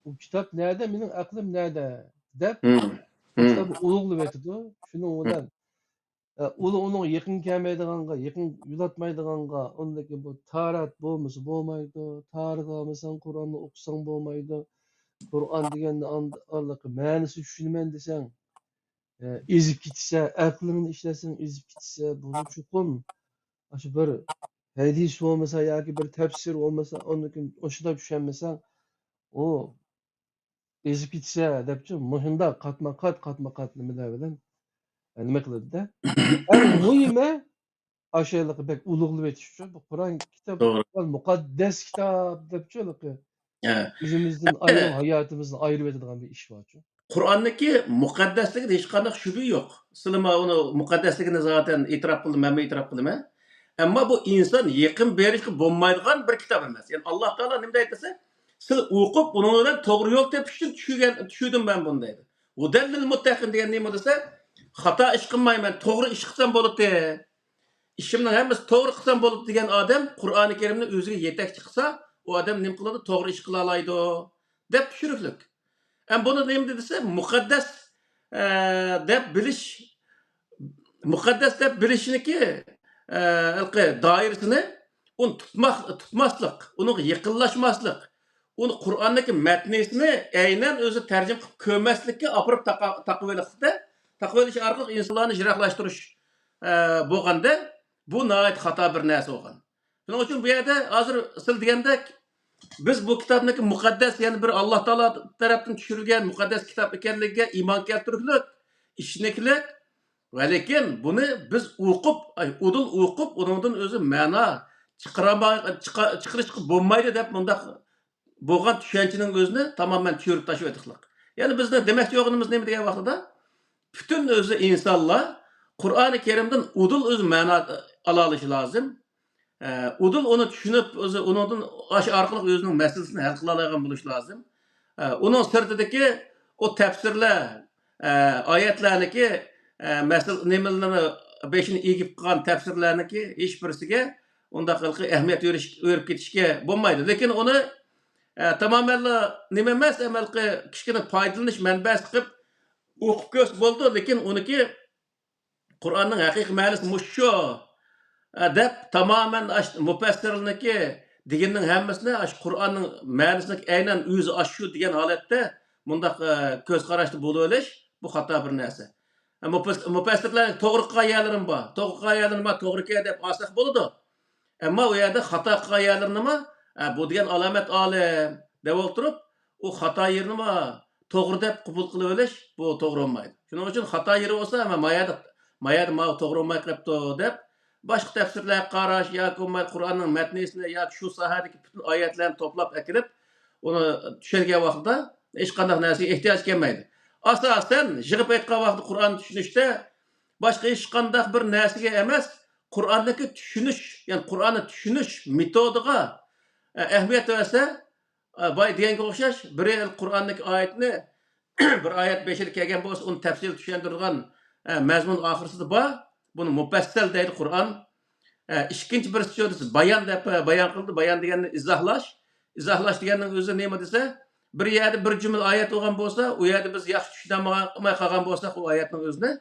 bu kitob nerede, mening aqlim nerede deb kitobni ulug'lab aytadi. Shuning bilan uning yaqin kelmaydiganga, yaqin yo'latmaydiganga, undagi bu tarat bo'lmasa bo'lmaydi, tarix olmasang Qur'onni o'qisang bo'lmaydi. Qur'on deganni allaqi ma'nisi tushunaman desang, ezib ketsa, aqlingni ishlasang ezib ketsa, bu chuqur shu bir hadis olmasa yoki bir tafsir olmasa, o'shida tushunmasang, o ezib ketsa debchi, muhimda qatma-qat nimalar bilan nima qiladi-da. Eng muhimi ashyolarni bek ulug'lab aytish uchun bu Qur'on kitobi muqaddas kitob debchi, o'zimizdan ayrim hayotimizni ayirib etadigan bir ish bor. Qur'onniki muqaddasligida hech qanday shubha yo'q. Sizlar uni muqaddasligini zaten e'tirof qildim, men e'tirof qilaman. Ammo bu inson yaqin berishga bo'lmaydigan bir kitob emas. Ya'ni Alloh taolo nima deydi? Siz o'qib, uni bilan to'g'ri yo'l tepishni tushundim men buni deydi. Udallil muttaqin degan nima desa, xato ish qilmayman, to'g'ri ish qilsam bo'ladi. Ishimning hammasi to'g'ri qilsam bo'ladi degan odam Qur'oni Karimni o'ziga yetakchi qilsa, u odam nima qiladi? To'g'ri ish qila oladi deb tushunishlik. Bunu nima desa, muqaddas deb bilish, muqaddas deb bilishniki doirasini uni tutmaslik, uni yaqinlashmaslik, uni Qur'onniki matnisini aynan o'zi tarjima qilib ko'rmaslikka olib taqvilish orqali insonlarni yiroqlashtirish bo'lganda bu nihoyat xato bir narsa bo'lgan. Shuning uchun bu yerda hozir siz degandek Biz bu kitaptaki mukaddes yani bir Allah Teala tarafından düşürülgen mukaddes kitap ekanligiga iman keltiriklik, işniklik ve lekin bunu biz udul okup onundan özü mana çıkarışqa bo'lmaydi deb bundaq bo'lgan tushunchaning o'zini tamamen tushirib tashlab etdiqlik. Yani bizde demek yo'g'imiz nima degan vaqtida bütün özü insanlar Kur'an-ı Kerim'den udul öz mana ala olishi lazım. Udul onu düşünüp özü onun aş arkalık özünün meselesini hal kıla algan buluş lazım. Onun sırtındaki o tefsirler, ayetlerindeki mesel nemelerini beşini egip kalan tefsirlerindeki hiçbirisiga onda kılkı ehemmiyet verip ketişke bulmaydı. Lekin onu tamamen nime emas, emelki kişinin faydalanış menbesi kıp okup göz buldu. Lekin onunki Kur'an'ın hakiki manası muşşu. Dep tamamen müfessirlerinki degenin hemmisine Kur'an'ın manasını aynen özü aşşu degen halette bundaq göz qarashlı buluş bu hata bir narsa. Müfessirlerin to'g'ri qilganlarim bor. To'g'ri qilganlarim bor, to'g'ri ke deb asaq bo'ladi. Ammo u yerda xato qilganlarini bu degan alomat olim deb o'tirib, u xato yerini to'g'ri deb qabul qilib olish bu to'g'ri bo'lmaydi. Shuning uchun xato yeri bo'lsa, mayada to'g'ri bo'lmay qolibdi deb başka tefsirler qarash yoki Kur'an'ın metnisini yoki shu sahadagi bütün oyatlarni to'plab akirib, uni tushungan vaqtida hech qanday narsaga ehtiyoj kelmaydi. Asosan yig'ib aytgan vaqtda Qur'onni tushunishda boshqa hech qanday bir narsaga emas, Qur'ondagi tushunish, ya'ni Qur'onni tushunish metodiga ahamiyat bersa, boy deganga o'xshash bir Qur'ondagi oyatni bir oyat 5 kelgan bo'lsa, uni tafsil tushuntirgan mazmun oxirsida bor. Bunu müfessel deydi Kur'an. İkinci bir sözü bayan dep bayan kıldı. Bayan deganni izahlash. Izahlash deganning o'zi nima desa, bir yerde bir cümle ayet olgan bo'lsa, u yerda biz yaxshi tushunmay qolgan bo'lsak, u oyatning o'zini,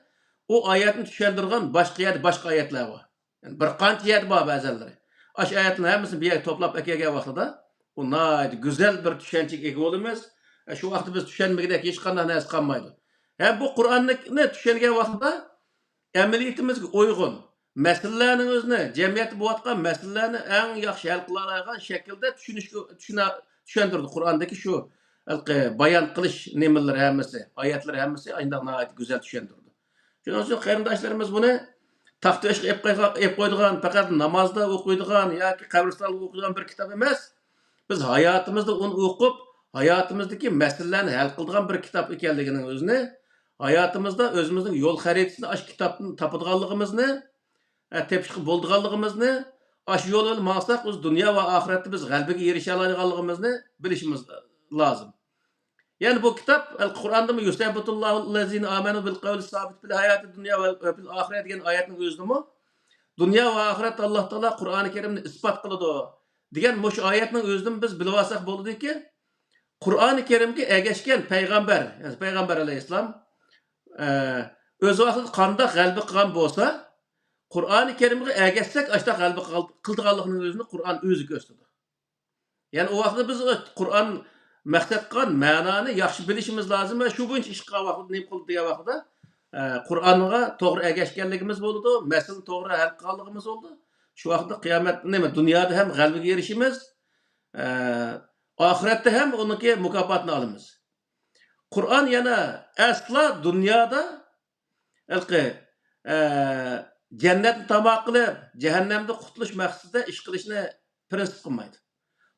u oyatni tushuntirgan boshqa yerda boshqa oyatlar bor. Yani bir qancha yerda bor ba'zilari. Ash oyatning hammasini bir yerga to'plab kelgan vaqtida, u nayt go'zal bir tushunchaga ega bo'lamiz. Shu vaqtda biz tushunmagandek hech qanday narsa qolmaydi. Bu Qur'onni tushungan vaqtida emeliyetimizge uygun meselelerinin özüne, cemiyeti buatkan meselelerini en yaxşı hal kılalaygan şekilde düşündürdü. Kur'an'daki şu bayan kılış nemeleri hemmesi, ayetleri hemmesi aynı nayet güzel düşündürdü. Şunun için kayındaşlarımız bunu tahtı eşk ep koyduğun, fakat namazda okuyduğun, ya ki kabristanlığı okuyduğun bir kitap emez. Biz hayatımızda onu okup, hayatımızdaki meselelerini hal kıldığın bir kitap ekenliginin özüne, hayatımızda özümüzün yol haritasını aş kitapın tapıdığanlığımızı, tepşik bulduğanlığımızı, aş yolu mağsak biz dünya ve ahirette biz galbege erişelanlığımızı bilişimiz lazım. Yani bu kitap Kur'an'da mı Yusabitullahu lezine amenu bil kavli sabit bil hayatı dünya ve bil ahiret diyen ayetin özünü mü? Dünya ve ahiret Allah Teala Kur'an-ı Kerim'de ispat kılıdı. Diyen muş ayetin özünü biz bilvasak buldu ki Kur'an-ı Kerim'de egeşken peygamber, yani peygamber aleyhisselam öz vaqtida qanda qalbi qilgan bo'lsa, Qur'oni Karimga ergashsak, ashta qalbi qildiganligini o'zini Qur'on o'zi ko'rsatadi. Ya'ni o vaqtda biz Qur'on maqsad qilgan ma'noni yaxshi bilishimiz lozim va shu bo'yicha ish qilgan vaqtda nima qildi degan vaqtda Qur'onga to'g'ri ergashganligimiz bo'ldi, masalani to'g'ri hal qilganligimiz bo'ldi. Shu vaqtda qiyomat nima dunyoda ham g'alabaga erishimiz, oxiratda ham uniki mukofotini olamiz. Kur'an yana asla dünyada cennetni tamoq qilib, cehennemde qutuluş maqsadida ish qilishni prinsip qilmaydi.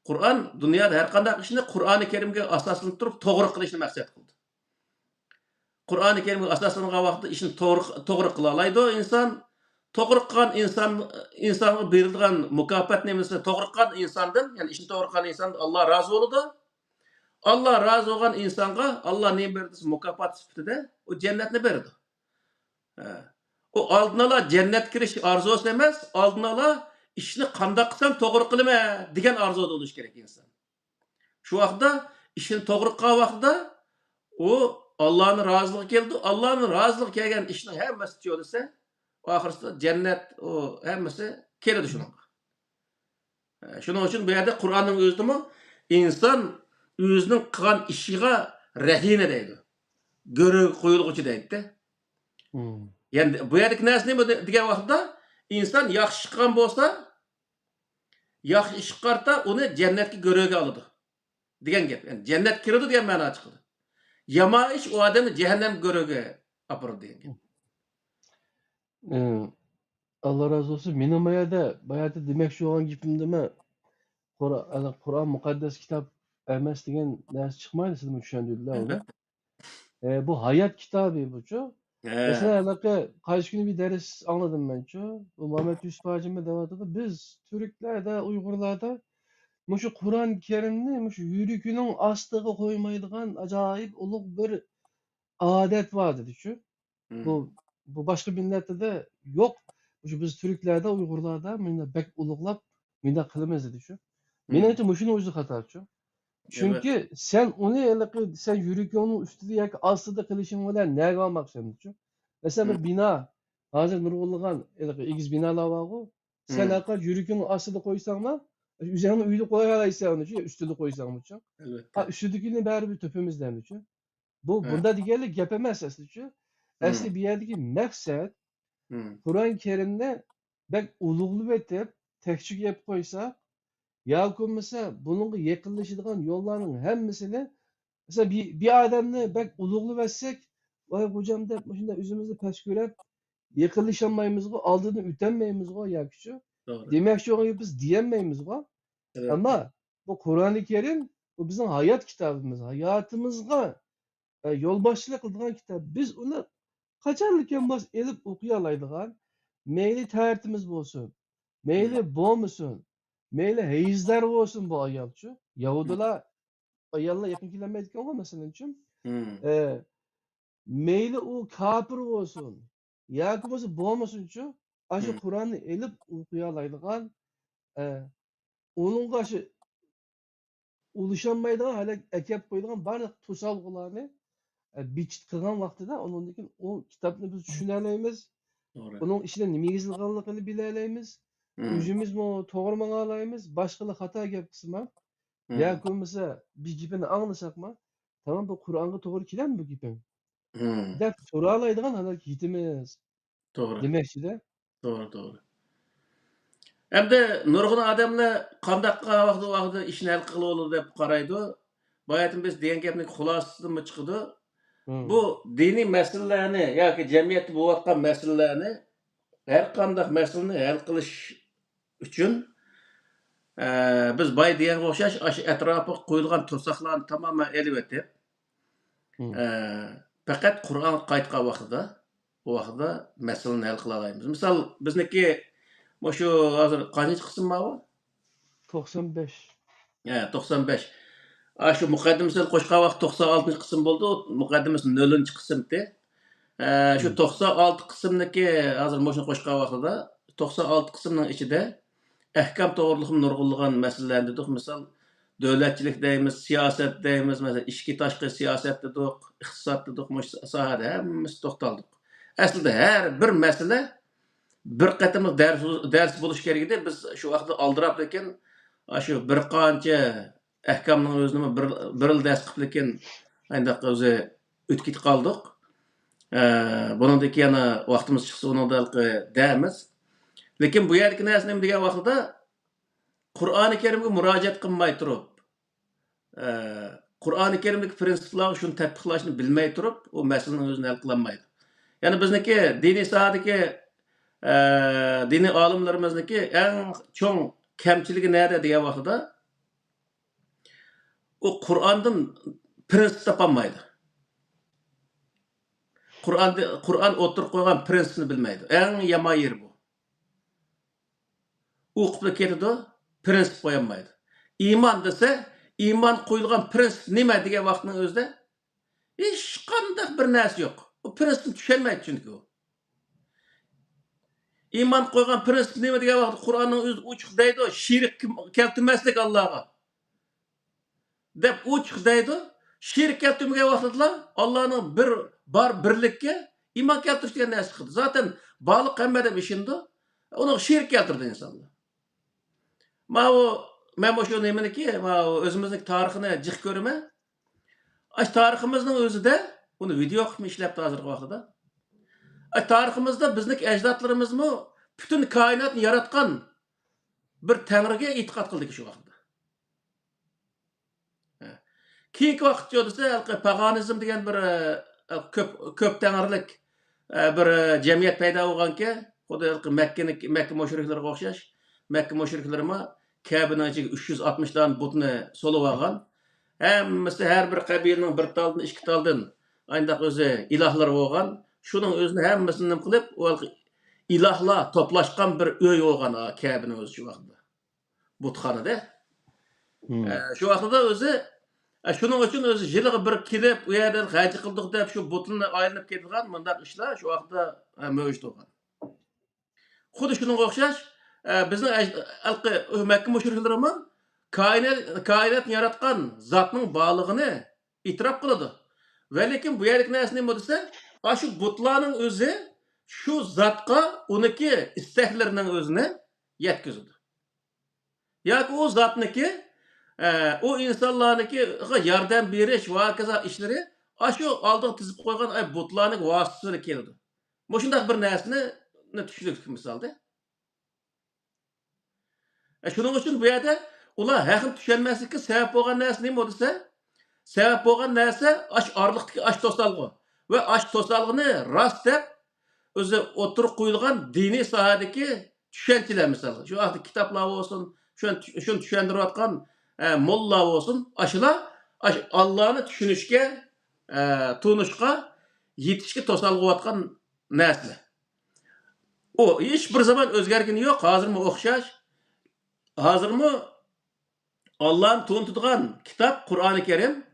Kur'an dünyada har qanday ishni Qur'oni Karimga asoslanib turib to'g'ri qilishni maqsad qildi. Qur'oni Karimga asoslangan vaqtda ishni to'g'ri qila oladi inson. To'g'ri qilgan insonga berilgan mukofot nimasi to'g'ri qilgan insondan, ya'ni ishni to'g'ri qilgan insondan Alloh rozi bo'ladi. Allah razı olan insana Allah ne verdi mukafat sıfatında o cennetini verdi. O aldınala cennet kiriş arzusu demez, aldınala işini qanda qilsam to'g'ri qilma degan arzuda bo'lish kerak inson. Shu vaqtda ishini to'g'ri qilgan vaqtda o Allohning roziligi keldi. Allohning roziligi kelgan ishning hammasi tushsa, oxirsida cennet o hammasi keladi shunga. Shuning uchun bu yerda Qur'onning o'zida inson özünün qilgan ishiga rahina deydi. Görü qo'yilguchi deydi. Yani bu yerdeki narsa nima degan vaqtda inson yaxshi qilgan bo'lsa, yaxshi ish chiqarsa, uni jannatga göröge alıdı. Degan gap. Yani jannat kiradi degan ma'no chiqadi. Yomon ish u odamni jahannam göröge apırır degan gap. Ee, Allah razı olsun. Benim bayağı da demek şu an gibimde Kur'an mukaddes kitap emas degan narsa chiqmaydi, siz tushundirdilar uni. Bu hayat kitabı bu şu. Mesela kaç günü bir ders anladım ben şu. Bu Muhammed Yusuf Hacı'mı devadı da biz Türklerde, Uygurlarda şu Kur'an-ı Kerim'ni şu yürükünün astığı koymaydıgan acayip uluk bir adet var dedi şu. Bu başka millette de yok. Şu biz Türklerde, Uygurlarda minne bek uluklap minne kılımız dedi şu. Menimce muşunu ucu hata şu. Evet. Çünkü sen onu sen yürük onun üstünde yak astıda kılışın olan ne kalmak sen şu. Mesela bir bina hazır nurgulluğun ikiz binalar var o. Sen akar yürükün astıda koysan da üzerine üydü koyalaysan onu şu üstünde koysan mı şu. Ha üstündekini bari bir töpümüzden mi şu. Bunda diğerlik yapamaz aslında şu. Aslında bir yerdeki maksat Kur'an-ı Kerim'de bek ulug'lu etip tekçük yap koysa Yakup mesela bunun yakınlaşılan yollarının hemmisini mesela bir adamını bek ulug'lu versek vay hocam dep şunda üzümüzü peşkürep yakınlaşamayımız o aldığını ütenmeyimiz o yakışı. Demek ki biz diyemeyimiz o. Ama bu Kur'an-ı Kerim bu bizim hayat kitabımız. Hayatımızga yol başçılık kıldıgan kitap. Biz onu kaçarlıkken bas elip okuyalaydıgan meyli tertimiz olsun. Meyli boğmusun. Meyli heyizler olsun bu ayalçı. Yahudiler ayalla yakın kilometre ama mesela için. Meyli o kafir olsun. Yakup olsun boğmusun için. Aşı Kur'an'ı elip okuyalaydıgan onun karşı uluşanmaydıgan hala ekep koyduğun bardak tusalgılarını biçit kılgan vaxtida onundakin o kitapni biz tushunaleymiz. Onun içinde nima yozilganligini bilalaymiz. O'zimiz to'g'ri ma'nolaymiz. Boshqalar xato gap qismi. Ya bo'lmasa bir gapini anglasakmi, tamam bu Qur'onga to'g'ri keladimi bu gaping? deb so'ralaydigan hali yetimiz. Doğru. Demakchi-da. Doğru. Endi nurg'un odamlar qandaqqa vaqti ishni hal qilib bo'ladi deb qaraydi. Boyatim biz degan gapning xulosasidan chiqadi. Bu diniy masalalarni yoki jamiyatda bo'layotgan masalalarni har qanday masalani hal qilish uchun biz boy deganga o'xshash atrofiga qo'yilgan to'siqlarni tamoman elib o'tib, faqat Qur'on qaytgan vaqtida bu vaqtda masalani hal qila olamiz. Misol bizniki shu hozir qancha qism bor? 95. 95. Shu muqaddimasini qo'shgan vaqt 96 qism bo'ldi. Muqaddimasi 0 qismdi. Shu 96 qismniki hozir shuni qo'shgan vaqtida 96 qismning ichida ahkam to'g'riliq nurg'unlagan masalalar dedik. Misol davlatchilik deymiz, siyosat deymiz, mesela ichki tashqi siyosat dedik, iqtisod dedik, sohada hammasi to'xtaldik. Aslida har bir masala bir qatimliq ders bo'lish kerak edi. Biz shu vaqtda aldirab lekin shu bir qancha ahkamning o'zini bir yil ders qilib lekin ayndaq o'zi o'tkit qoldik. Bundan keyin vaqtimiz chiqsa uni deymiz. Lekin bu yerdagi narsa nima degan vaqtda Qur'oni Karimga murojaat qilmay turib, Qur'oni Karimdagi prinsiplarni shuni tatbiqlashni bilmay turib, u masalaning o'zini hal qila olmaydi. Ya'ni bizniki diniy sohadagi diniy olimlarimizniki eng cho'ng kamchiligi nada degan vaqtda u Qur'ondan prinsip topolmaydi. Qur'on o'tirib qo'ygan prinsipni bilmaydi. Eng yomon yer bu. O'qib ketadi, prinsip qo'yolmaydi. Iymon desa, iymon qo'yilgan prinsip nima degan vaqtning o'zida hech qanday bir narsa yo'q. U prinsipni tushunmaydi chunki u. Iymon qo'ygan prinsip nima degan vaqtda Qur'onning o'zi ochiq deydi, shirik keltirmaslik Allohga. deb ochiq deydi. Shirik keltirmagan vaqtda Allohning birlikka iymon keltirish degan narsa qildi. Zaten baliq hamma deb ishindi. Uni shirik keltirdi insonlar. Men shu nimaniki, o'zimizning tarixini jiq ko'raman. Tariximizning o'zida uni video qilib ishlabdi hozirgi vaqtda. Tariximizda bizning ajdodlarimizmi butun koinotni yaratgan bir Tengriga e'tiqod qildik shu vaqtda. Keyingi vaqt desa, paganizm degan bir ko'p tengrilik bir jamiyat paydo bo'lganki, xuddi Makka mushriklarga o'xshash, Makka mushriklarima Kabening ichiga 360 dan butni solib olgan. Hammasi har bir qabilaning bir taldan, ikki taldan ayndaq o'zi ilohlar bo'lgan. Shuning o'zini hammasini nim qilib, ilohlar to'plashgan bir uy bo'lgan Kabening o'zi shu vaqtda. Butxonada. Shu vaqtda o'zi shuning uchun o'zi yiliga bir kelib, u yerdan haji qildik deb shu butni aylanib ketgan bundaq ishlar shu vaqtda mavjud bo'lgan. Xuddi shunga o'xshash bizning Makka mushriklarimi koinotni yaratgan zotning borlig'ini e'tirof qiladi. Va lekin bu yerlik narsa nima desa, shu butlarning o'zi shu zotga uniki istaklarining o'zini yetkazadi. Yoki u zotniki o insonlarniki yordam berish va kaza ishlari shu oldiga tizib qo'ygan butlarning vositasida keladi. Bu shunday bir narsani tushundik misolda. Shuning uchun bu yerda ular haqni tushunmaslikka sabab bo'lgan narsa nima desa, sabab bo'lgan narsa orliqdagi to'salg'i va to'salg'ini rost deb o'zi o'tirib qo'yilgan diniy sohadagi tushunchalar misol. Shu vaqtda kitoblar bo'lsin, shuni tushuntirayotgan molla olsun, aşılar Allah'ını düşünüşke, tunuşka, yetişke tosalgıvatkan nesli. O hiç bir zaman özgergini yok. Hazır mı okşaş? Hazır mı Allah'ın tuğun kitap Kur'an-ı Kerim?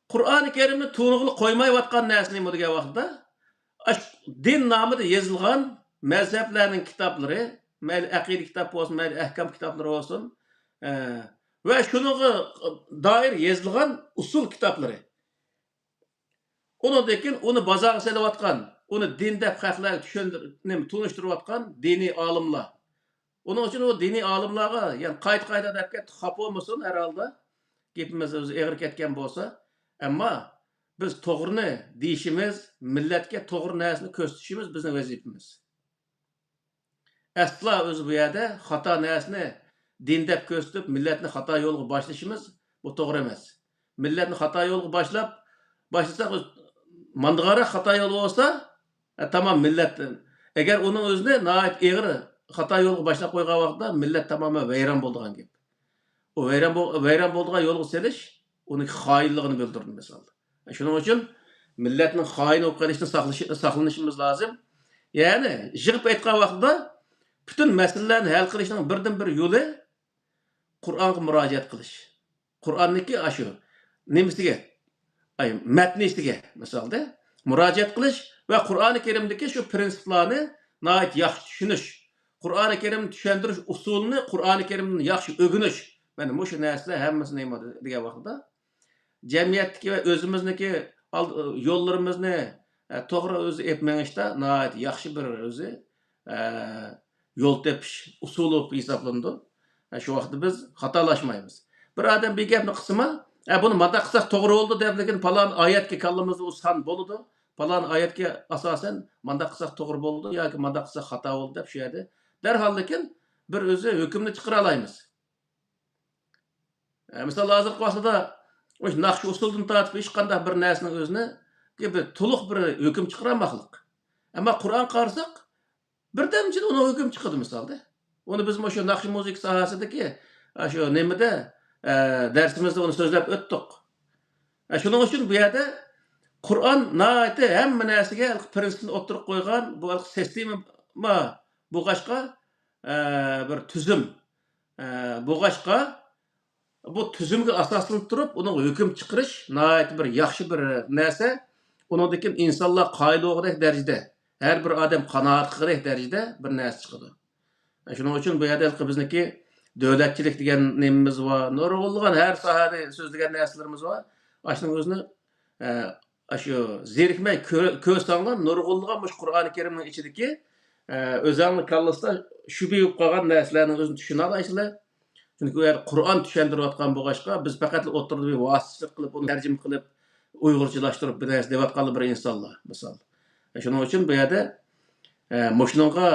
Kur'an-ı Kerim'ni tuğunluğunu koymayvatkan nesli mi diye vakti? Din namı da yazılgan mezheplerinin kitapları, akide kitap olsun, ahkam kitapları olsun, ve şununla dair yazılgan usul kitapları. Onu bazağa selavatkan, onu dinde haklar tunuşturuvatkan dini alimler. Onun için o dini alimlara, yani kayda derken hap olmasın herhalde, gepimiz eğer ketken bolsa, ama biz doğrunu deyişimiz, milletke doğru nesini köstüşümüz bizim vazifemiz. Asla öz bu yerde hata nesini din deb köstüp milletni hata yolga başlaşımız bu doğru emas. Milletni hata yolga başlasak mandığara hata yolu olsa tamam millet eğer onun özüne nait eğri hata yolga başlap koygan vaqtda millet tamamen vayron bo'lgan gap. O vayron bo'lgan yolga selish uning xoinligini bildirdi misol. Shuning uchun milletning xoin bo'lib qolishdan saqlanishimiz lozim. Ya'ni yig'ib aytgan vaqtda bütün meselelerni hal qilishning birdan bir yo'li Qur'onga murojaat qilish. Qur'onniki shu nimasiga? Matnisiga misolda murojaat qilish va Qur'oni Karimdagi shu prinsiplarni nayt yaxshi tushunish. Qur'oni Karimni tushuntirish usulini Qur'oni Karimdan yaxshi o'rganish. Mana bu shu narsalar hammasi nima degan vaqtda jamiyatdagi va o'zimizniki yo'llarimizni to'g'ri o'zi etmangishda nayt yaxshi bir o'zi yo'l tepish usuli hisoblanadi. Şu vaqtda biz xatolaşmaymiz. Bir odam bir gapni qisma, buni manda qilsak to'g'ri bo'ldi deb lekin falon oyatga kallamizda u san bo'ladi. Falon oyatga asosan manda qilsak to'g'ri bo'ldi yoki manda qilsak xato bo'ldi deb shu yerda darhol lekin bir o'zi hukmni chiqara olamiz. Misol hozirgi vaqtda o'sha naqsh usuldan tortib hech qanday bir narsaning o'zini bir to'liq bir hukm chiqarmoqlik. Ammo Qur'on qarasak birdamchi uni hukm chiqadi misolda. Onu biz şu naqsh müzik sahasidagi şu nemada dersimizde onu so'zlab o'tdik. Shuning uchun bu yerda Qur'on nayta hamma narsaga prinsipni o'tirib qo'ygan bu sistema bo'lg'ashqa bir tuzum bo'lg'ashqa bu tuzumga asoslanib turib uni hukm chiqarish nayta bir yaxshi bir narsa. Uningdagi insonlar qoidag'idek darajada har bir odam qanoat qilg'idek darajada bir narsa chiqadi. Shuning uchun bu yerda bizniki davlatchilik degan nemimiz bor, nurg'unlagan har sohada so'zlagan narsalarimiz bor. Shuning o'zini shu zerikmay ko'z solgan nurg'unlagan mush Qur'oni Karimning ichidagi o'zingni kallasida shubha bo'lib qolgan narsalarning o'zini tushuna olasizlar. Chunki u yer Qur'on tushuntirayotgan bo'lg'achqa biz faqat o'tirib vositachilik qilib uni tarjima qilib uyg'urchalashtirib bir narsa deyotgan bir insonlar misol. Shuning uchun bu yerda mushunga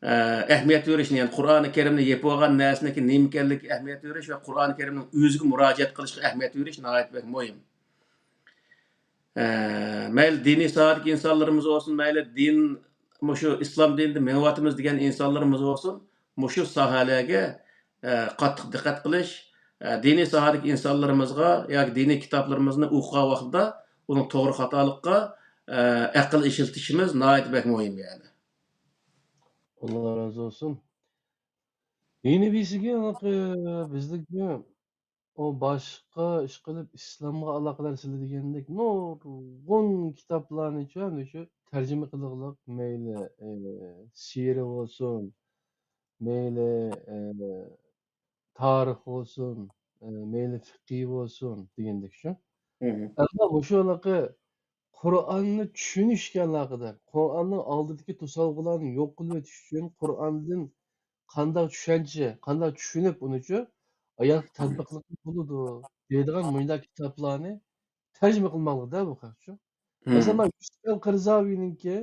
ahamiyat berishni, ya'ni Qur'oni Karimni yeb olgan narsaniki nima ekanligi ahamiyat berish va Qur'oni Karimning o'ziga murojaat qilishga ahamiyat berish nihoyat muhim. Mayli diniy soatdagi insonlarimiz olsun, mayli din mushu islom dinida menvatimiz degan insonlarimiz olsun, mushu sohalarga qattiq diqqat qilish, diniy sohadagi insonlarimizga yoki diniy kitoblarimizni o'qigan vaqtda uning to'g'ri xatolikqa aql ishiltishimiz nihoyat muhim yani. Allah razı olsun. Yeni birisiga bizdeki o başka iş kılıp İslam'a alakalar siladigendek nurgun kitaplarını şu tercüme kılıqlıq meyle şiiri olsun, meyle tarih olsun, meyle fiqhi olsun degendek şu. Ama bu şu alakı Kur'an'ı tushunishga alaqadar, Qur'onning oldidagi to'solg'ularni yo'q qilib o'tish uchun Qur'ondan qanday tushuncha, qanday tushunib unichu hayotga tatbiqlik bo'ladi deydigan bunday kitoblarni tarjima qilmoqda bu qarshi. Masalan, Yusuf Qarzaviyniki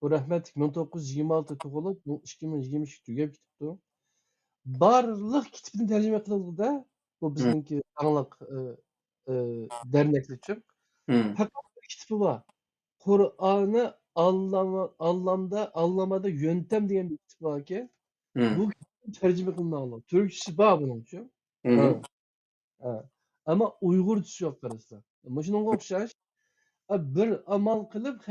bu rahmatlik 1926 tug'ilib, 2023 tugab ketibdi. Barliq kitobni tarjima qildi bu bizningki angliq derneklik uchun. Fakat bir kitobi bor. Kur'an'ı anlamada yöntem diye bir kitap var ki bu kitabı tercüme kılmalı. Türkçesi var bunun için. Ha, ha. Ama Uygurcası yok karısı. Ama şunun okşaş bir amal kılıp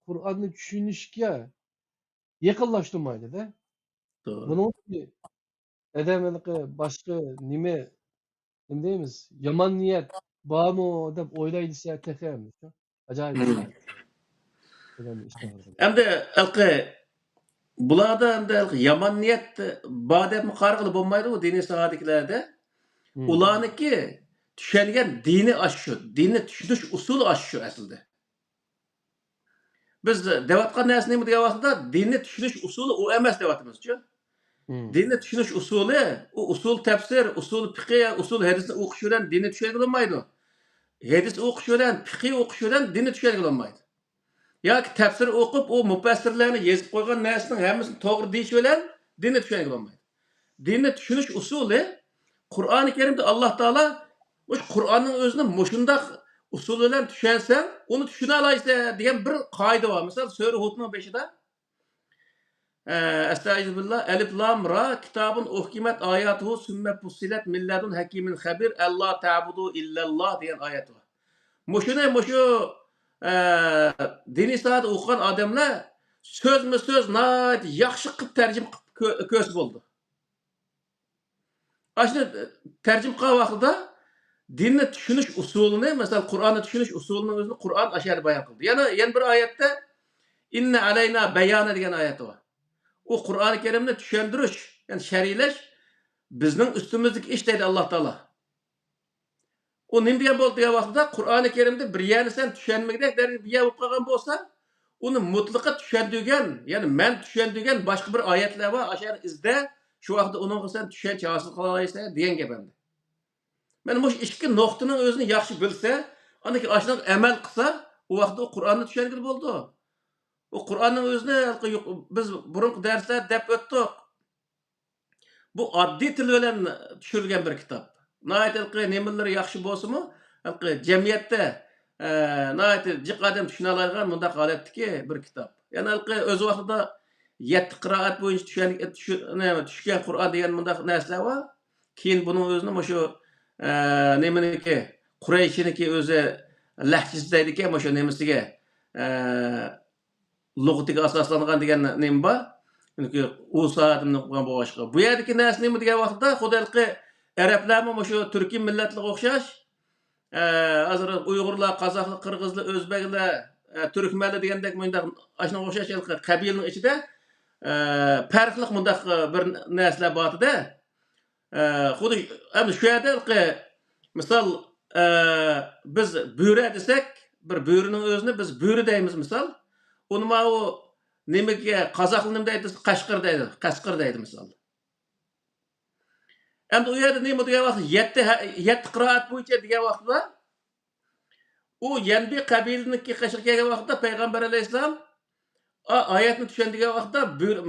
Kur'an'ı düşünüşke yakınlaştırmaydı da. Doğru. Bunun gibi edemelik başka nime deyimiz yaman niyet var mı dep oylaydı tekrar. Acayip işler. Önemli işler. Endi bularda endi yomon niyat bor deb qaror qilib bo'lmaydi u diniy sohadagilarda. Ularniki tushungan dini shu, dinni tushunish usuli shu aslida. Biz deyotgan narsa nima degan vaqtda dinni tushunish usuli u emas deyapmiz-ku. Dinni tushunish usuli, u usul tafsir, usul fiqh, usul hadisni o'qish bilan dinni tushunib bo'lmaydi. Hadis o'qish bilan, fiqh o'qish bilan dinni tushunib bo'lmaydi. Yoki tafsir o'qib, u mufassirlarni yozib qo'ygan narsaning hammasini to'g'ri deyish bilan dinni tushunib bo'lmaydi. Dinni tushunish usuli Qur'oni Karimda Alloh taolo o'sha Qur'onning o'zini mushundaq usul bilan tushunsang, uni tushuna olaysan degan bir qoida bor. Misol Sura Hudning 5-da Estağfirullah Elif Lam Ra kitabun uhkimat ayatuhu sümme fussilet min ladun hakimin habir Allah ta'budu illallah degan oyat bor. Mushu diniy soat o'qigan odamlar so'zma-so'z yaxshi qilib tarjima qilib ko'z bo'ldi. Ashuni tarjima qilgan vaqtida dinni tushunish usulini, masalan, Qur'onni tushunish usulini o'zini Qur'on ashar bayon qildi. Yana bir oyatda inna alayna bayana degan oyat bor. U Qur'oni Karimni tushuntirish, ya'ni sharhlash bizning ustimizlik ish deydi Alloh taolo. O nima degan bo'ldi degan vaqtda Qur'oni Karimda bir yerni sen tushunmagdek darajada bir yer bo'lib qolgan bo'lsa, uni mutlaqo tushuntirgan, ya'ni men tushuntirgan boshqa bir oyatlar bor, ashar izda shu vaqtda uningga sen tushuncha hosil qila olaysan degan gap endi. Mana bu ikki nuqtaning o'zini yaxshi bilsa, aniki ashuna amal qilsa, u vaqtda u Qur'onni tushungan bo'ldi. U Qur'onning o'zini biz burungi darslarda deb o'tdik. Bu oddiy til bilan tushirilgan bir kitob. Naytılqı nemirleri yaxşı bolsunmu? Cemiyette jiq adam tushuna oladigan mundaq holatdagi bir kitob. Yani o'z vaqtida 7 qiroat bo'yicha tushgan Qur'on degan mundaq narsalar bor. Keyin buning o'zini shu neminiki Qurayshniki o'zi lahjasida ekan, shu nemisiga lug'atiga asoslangan degan nima bor. Çünkü o saatimni qilgan boshqa. Bu yerdagi narsa nima degan vaqtda Xudoylqi Araplarmi shu turkiy millatlarga o'xshash, hozir Uyg'urlar, Qozoqlar, Qirg'izlar, O'zbeklar, Turkmanlar degandek mundaq ashuna o'xshash qabilaning ichida farqli mundaq bir narsalar bor-da. Xuddi endi shu yerda misol biz bo'ri desak, bir bo'rining o'zini biz bo'ri deymiz misol. Uni ma u nimaga qozoqlar nima deydi? Qashqir deydi misol. Endi u yerda nima degan vaqt 7 qiroat bo'yicha degan vaqtda u Yanbi qabilaniki qashir kelgan vaqtda payg'ambar alayhisalom oyatni tushundigan vaqtda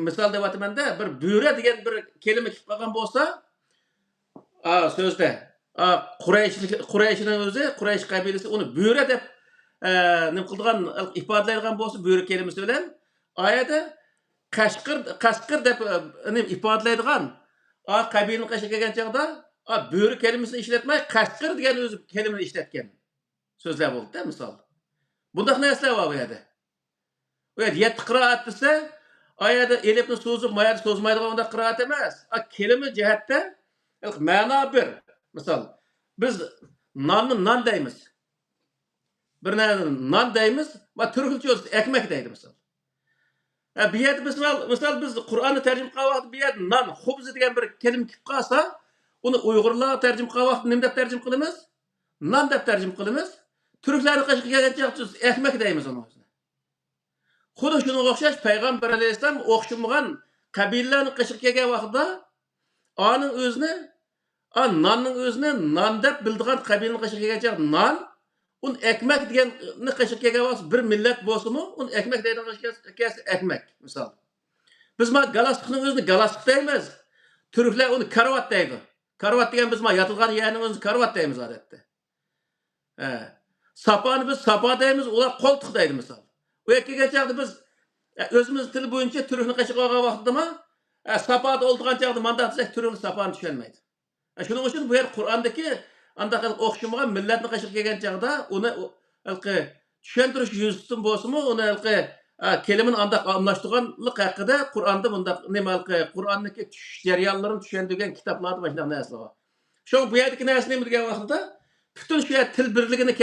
misol deyapman-da, bir bo'ra degan bir kelima kelib qolgan bo'lsa, so'zda Qurayshning o'zi, Quraysh qabilasi uni bo'ra deb nima qildigan ifodalaydigan bo'lsa, bo'ra kelimasi bilan oyatda qashqir deb ifodalaydigan qabilani qashqa kelgan chog'da bo'ra kelimasini ishlatmay qashqir degan o'zi kelimani ishlatgan so'zlar bo'ldi-da, misol. Bundaq narsalar bor bu yerda. Bu yerda 7 qiroat desa, oyatda elifni so'zib, mayani so'zmaydigan unda qiroat emas. Kelima jihatda ma'no bir. Misol, biz nonni non deymiz. Bir non deymiz, va turkcha o'zi ekmek deydi misol. Bu yerda misol biz Qur'onni tarjima qilgan vaqt bu yerda non, xubz degan bir kelima kelib qolsa, uni Uyg'urlar tarjima qilgan vaqt nima deb tarjima qilamiz? Non deb tarjima qilamiz. Turklarning qashqa kelgancha ekmek deymiz uni o'zini. Xuddi shunga o'xshash payg'ambar alayhisalom o'xshamagan qabilalarning qashqa kelgan vaqtda oning o'zini, nonning o'zini non deb bildigan qabilaning qashqa kelgancha non, un ekmek deganni qashqa kelgan vaqt bir millat bo'lsa-mu, un ekmek deydigan qashqa ekmek misol. Biz galastikning o'zini galastik deymiz. Turklar uni karvat deydi. Karvat degan biz yotilgan yerning o'zini karvat deymiz odatda. Sapani biz sapa deymiz, ular qo'ltiq deydi misol. U kelgancha biz o'zimiz til bo'yicha turkni qashqa olgan vaqtda sapada o'ldigan chog'da manda desak turkni sapani tushunmaydi. Shuning uchun bu yer Qur'ondagi andaq o'xshamagan millatni qashqa kelgan chog'da uni tushuntirish yuzasidan bo'lsa-mu, uni kelimani andaq almashtirganlik haqida Qur'onda bundaq Qur'ondagi tushish jarayonlarini tushuntirgan kitoblarda boshqa narsalar bor. Shu bu yerdagi narsa nima degan vaqtda bütün şu til birligini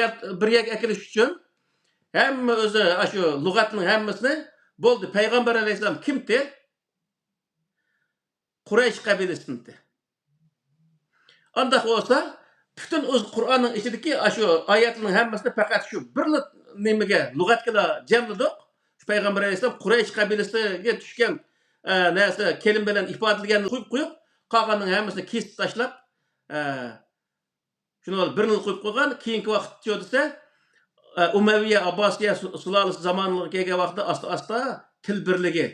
bir yerga akilish uchun hamma o'zi shu lug'atning hammasini bo'ldi. Payg'ambar alayhisalom kimdi? Quraysh qabilasida. Andaq bo'lsa, bütün o'z Qur'onning ichidagi shu oyatlarning hammasini faqat shu bir nimaga lug'atga jamladik. Shu payg'ambar alayhisalom Quraysh qabilasiga tushgan narsa kelim bilan ifodalagan qo'yib, qolganning hammasini kesib tashlab, shuni birini qo'yib qo'ygan, keyingi vaqtda desa, Umayya Abbosiya sulolasi zamoniga kelgan vaqtda asta-asta til birligi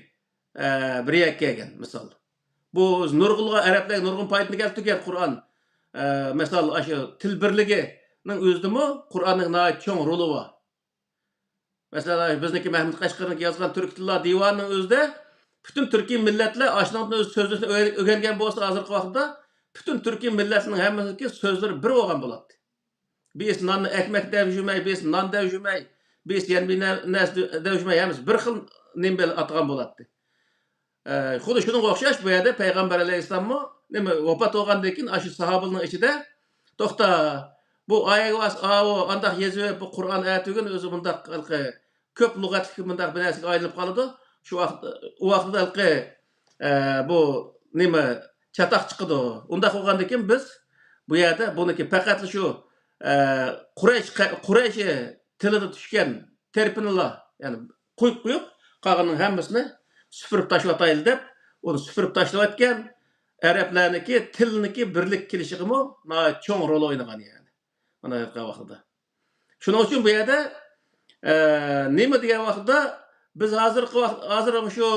bir yerga kelgan misol. Bu nurg'ulg'a arablar nurg'un foydani keltirgan Qur'on. Misol shu til birligining o'zidimi Qur'onning nihoyat cho'ng roli bor. Masalan, bizniki Mahmud Qashqarning yozgan Turk tillar divonining o'zida bütün Turkiy millatlar ashnoning o'z so'zlarini o'rgangan bo'lsa, hozirgi vaqtda bütün Turkiy millatining hammasiki so'zlari bir bo'lgan bo'ladi. Biz nonni ekmek deb yurmay, biz non deb yurmay, biz yana nas deb yurmay, hammasi bir xil nim bilan atgan bo'ladi. Xuddi shunga o'xshash bu yerda payg'ambar alayhisalommi nima vafot bo'lgandan keyin shu sahobalarning ichida to'xta bu oyat andaq yozib bu Qur'on ayatigan o'zi bundaq ko'p lug'atli bundaq bir narsaga aylanib qoladi. Shu vaqtda bu nima chataq chiqdi. Unda bo'lgandan keyin biz bu yerda buniki faqat shu Quraysh tilida tushgan terpinlar, ya'ni qo'yib qolganning hammasini süpürüp taşıvataylı deb, onu süpürüp taşıvatken Araplarniki tilniki birlik kelişigimi çoğun rol oynagan yani. Mana aytgan vaqtida. Shuning uchun bu yerda nima degan vaqtda biz hozir shu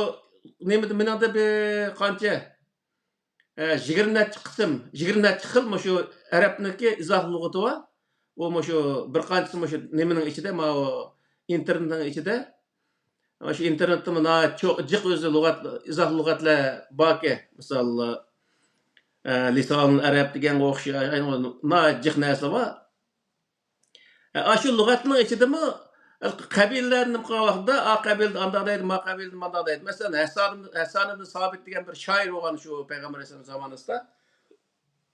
nima meningda bir qancha 20 qism, 20 xil shu arabniki izoh lug'ati bor. U shu bir qanchasi shu nimaning ichida, internetning ichida shu internetda mana çok jiq o'zi lug'at, izoh lug'atlar borki, misol lisanul arab degan o'xshash, mana jiq narsa bor. Shu lug'atning ichidami qabilalarning vaqtida qabilda anda deydi, ma qabilda manda deydi. Masalan, Hasan ibn Sabit degan bir shoir bo'lgan shu payg'ambar alayhisalom zamonasida.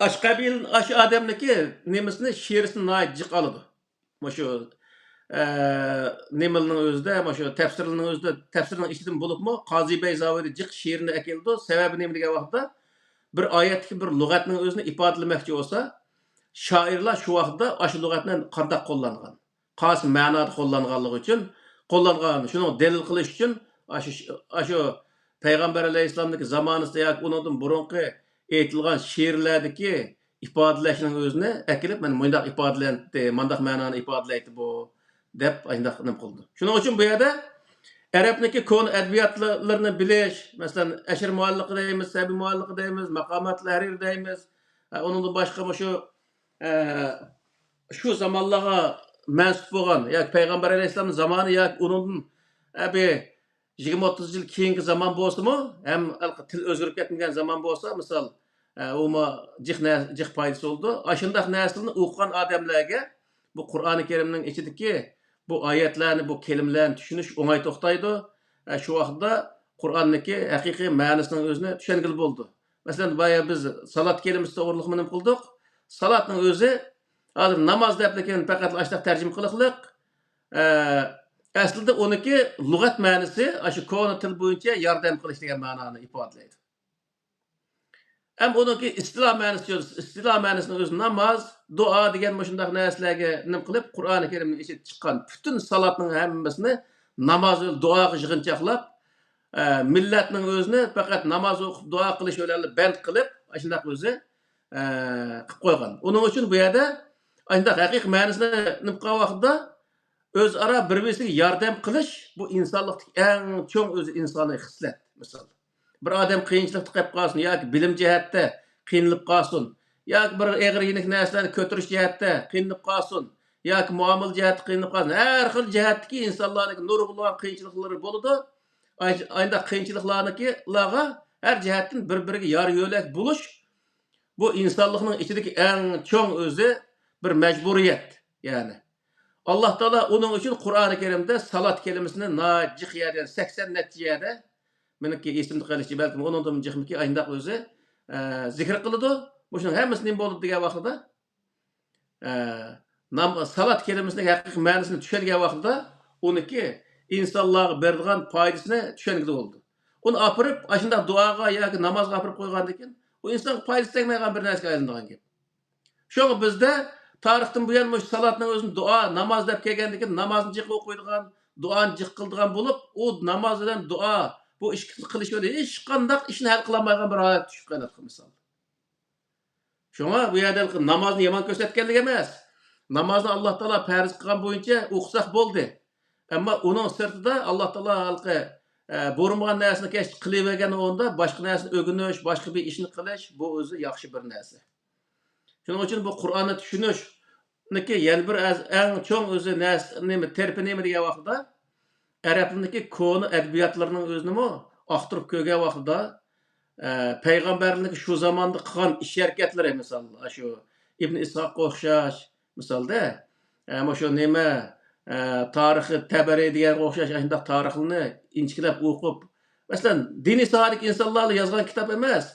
Ash qabil, ash odamniki nemisini she'risini jiq oladi. Shu nimaning o'zida, shu tafsirning o'zida, tafsirning ichidan bo'libmi, Qozi Bayzaviyni jiq she'rini akeldi. Sababi nima degan vaqtda bir oyatdagi bir lug'atning o'zini ifodalamoqchi bo'lsa, shoirlar shu vaqtda shu lug'atni qanday qo'llangan, qaysi ma'noda qo'llanganligi uchun qo'llangan, shuni dalil qilish uchun shu payg'ambar alayhisalomning zamonasida yoki undan burungi aytilgan she'rlardagi ifodalashning o'zini akelib, mana bunday ifodalandi, bunday ma'noni ifodalaydi bu deb aytib nima qildi. Shuning uchun bu yerda Arapniki konu edebiyatlarını biliş, mesela Eşir muallakı deyimiz, Sebi muallakı deyimiz, Makamat-ı Harir deyimiz, onun da başka şu zamanlığa mensup bolgan, yak Peygamber Aleyhisselam'ın zamanı, yak onun 20-30 yıl keyingi zaman bolsa-mı, hem til özgürüp ketmegen zaman bolsa, misal, oma jih paydası oldu. Aşındaq näsilini okugan adamlarga bu Qur'oni Kerimning ichidagi bu oyatlarni, bu kelimlarni tushunish o'ng'ay to'xtaydi. Shu vaqtda Qur'onniki haqiqiy ma'nosining o'zini tushungil bo'ldi. Masalan, boya biz salat kelimasi to'g'riliq nima qildik? Salatning o'zi hozir namoz deb lekin faqat ashtaq tarjima qiliqliq. Aslida uniki lug'at ma'nosi shu koni til bo'yicha yordam qilish degan ma'noni ifodalaydi. Hem onunki istilah ma'nosini o'zi namoz, duo degan shundaq narsalarga nim qilib Qur'oni Karimning ichiga chiqqan butun salatning hammasini namoz va duoga yig'inchoqlab, millatning o'zini faqat namoz o'qib duo qilish bilan band qilib, shundaq o'zi qilib qo'ygan. Uning uchun bu yerda shundaq haqiqiy ma'nosini nim qilgan vaqtda o'zaro bir-biriga yordam qilish bu insonlikning eng cho'ng o'zi insoniy xislat, misol. Bir adam qiyinchilikda qolib qolsin yoki bilim jihatda qiynalib qolsin yoki bir og'ir yenik narsalarni ko'tarish jihatda qiynalib qolsin yoki muomala jihatda qiynalib qolsin, har xil jihatdagi insonlarning nurg'ulg'an qiyinchiliklari bo'ladi. Ayda qiyinchiliklarga har jihatdan bir-biriga yor yo'lak bo'lish bu insonlikning ichidagi eng cho'ng o'zi bir majburiyat. Ya'ni Alloh taolo uning uchun Qur'oni Karimda salat kelimasini najih yerdan 80 natijada meniki esimde qolishi balki onundan jihmiki ayndaq o'zi zikr qiladi. O'shaning hammasi nima bo'ldi degan vaqtida salat kelimasining haqiqiy ma'nosini tushungan vaqtida uniki insonlarga beradigan foydasini tushungili bo'ldi. Uni apirib, ashunda duoga yoki namozga apirib qo'ygandan keyin u inson foydasi tegmagan bir narsaga aylangan gap. Şoňa bizde tarixdan buyan mush salatning o'zini duo, namoz deb kelgandan keyin namozni jiq o'qiydigan, duoni jiq qildigan bo'lib, u namoz bilan duo bu ish qilish öyle hech qanday ishni hal qilolmaydigan bir holat tushib qoladi misol. Şoňa bu yerda namozni yomon ko'rsatganlik emas. Namozni Alloh taolo farz qilgan bo'yicha o'qisak bo'ldi. Ammo uning sirtida Alloh taolo xalqi bo'lmagan narsani kesh qilavergan o'rinda boshqa narsani o'rganish, boshqa bir ishni qilish bu o'zi yaxshi bir narsa. Shuning uchun bu Qur'onni tushunishni yana bir eng cho'ng o'zi nima terpi nima degan vaqtda Arabniki konu edebiyatlarının özünü aktarıp ko'rgan vaqtida payg'ambarlik shu zamonda qilgan ish harakatlar misol shu Ibn Ishoqqa o'xshash misolda shu nima tarixi Tabari degan o'xshash shunday tarixni inchikilab o'qib masalan diniy sohadagi insonlar yozgan kitob emas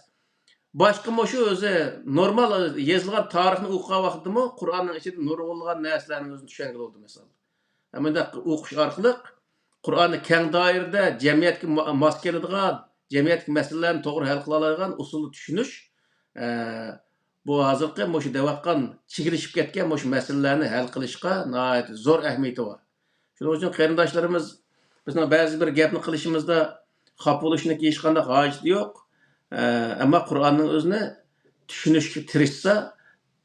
boshqa shu o'zi normal yozilgan tarixni o'qigan vaqtda Qur'onning ichida nurg'ulg'an narsalarni o'zini tushungan bo'ldi misol. Bunda o'qish orqali Qur'onni keng doirada jamiyatga mos keladigan, jamiyatga masalalarni to'g'ri hal qila oladigan usulni tushunish bu hozirgi shu deyotgan chigilishib ketgan shu masalalarni hal qilishga zo'r ahamiyati bor. Shuning uchun qarindoshlarimiz bizning ba'zi bir gapni qilishimizda xafa bo'lishni hech qanday hojat yo'q. Ammo Qur'onning o'zini tushunishga tirishsa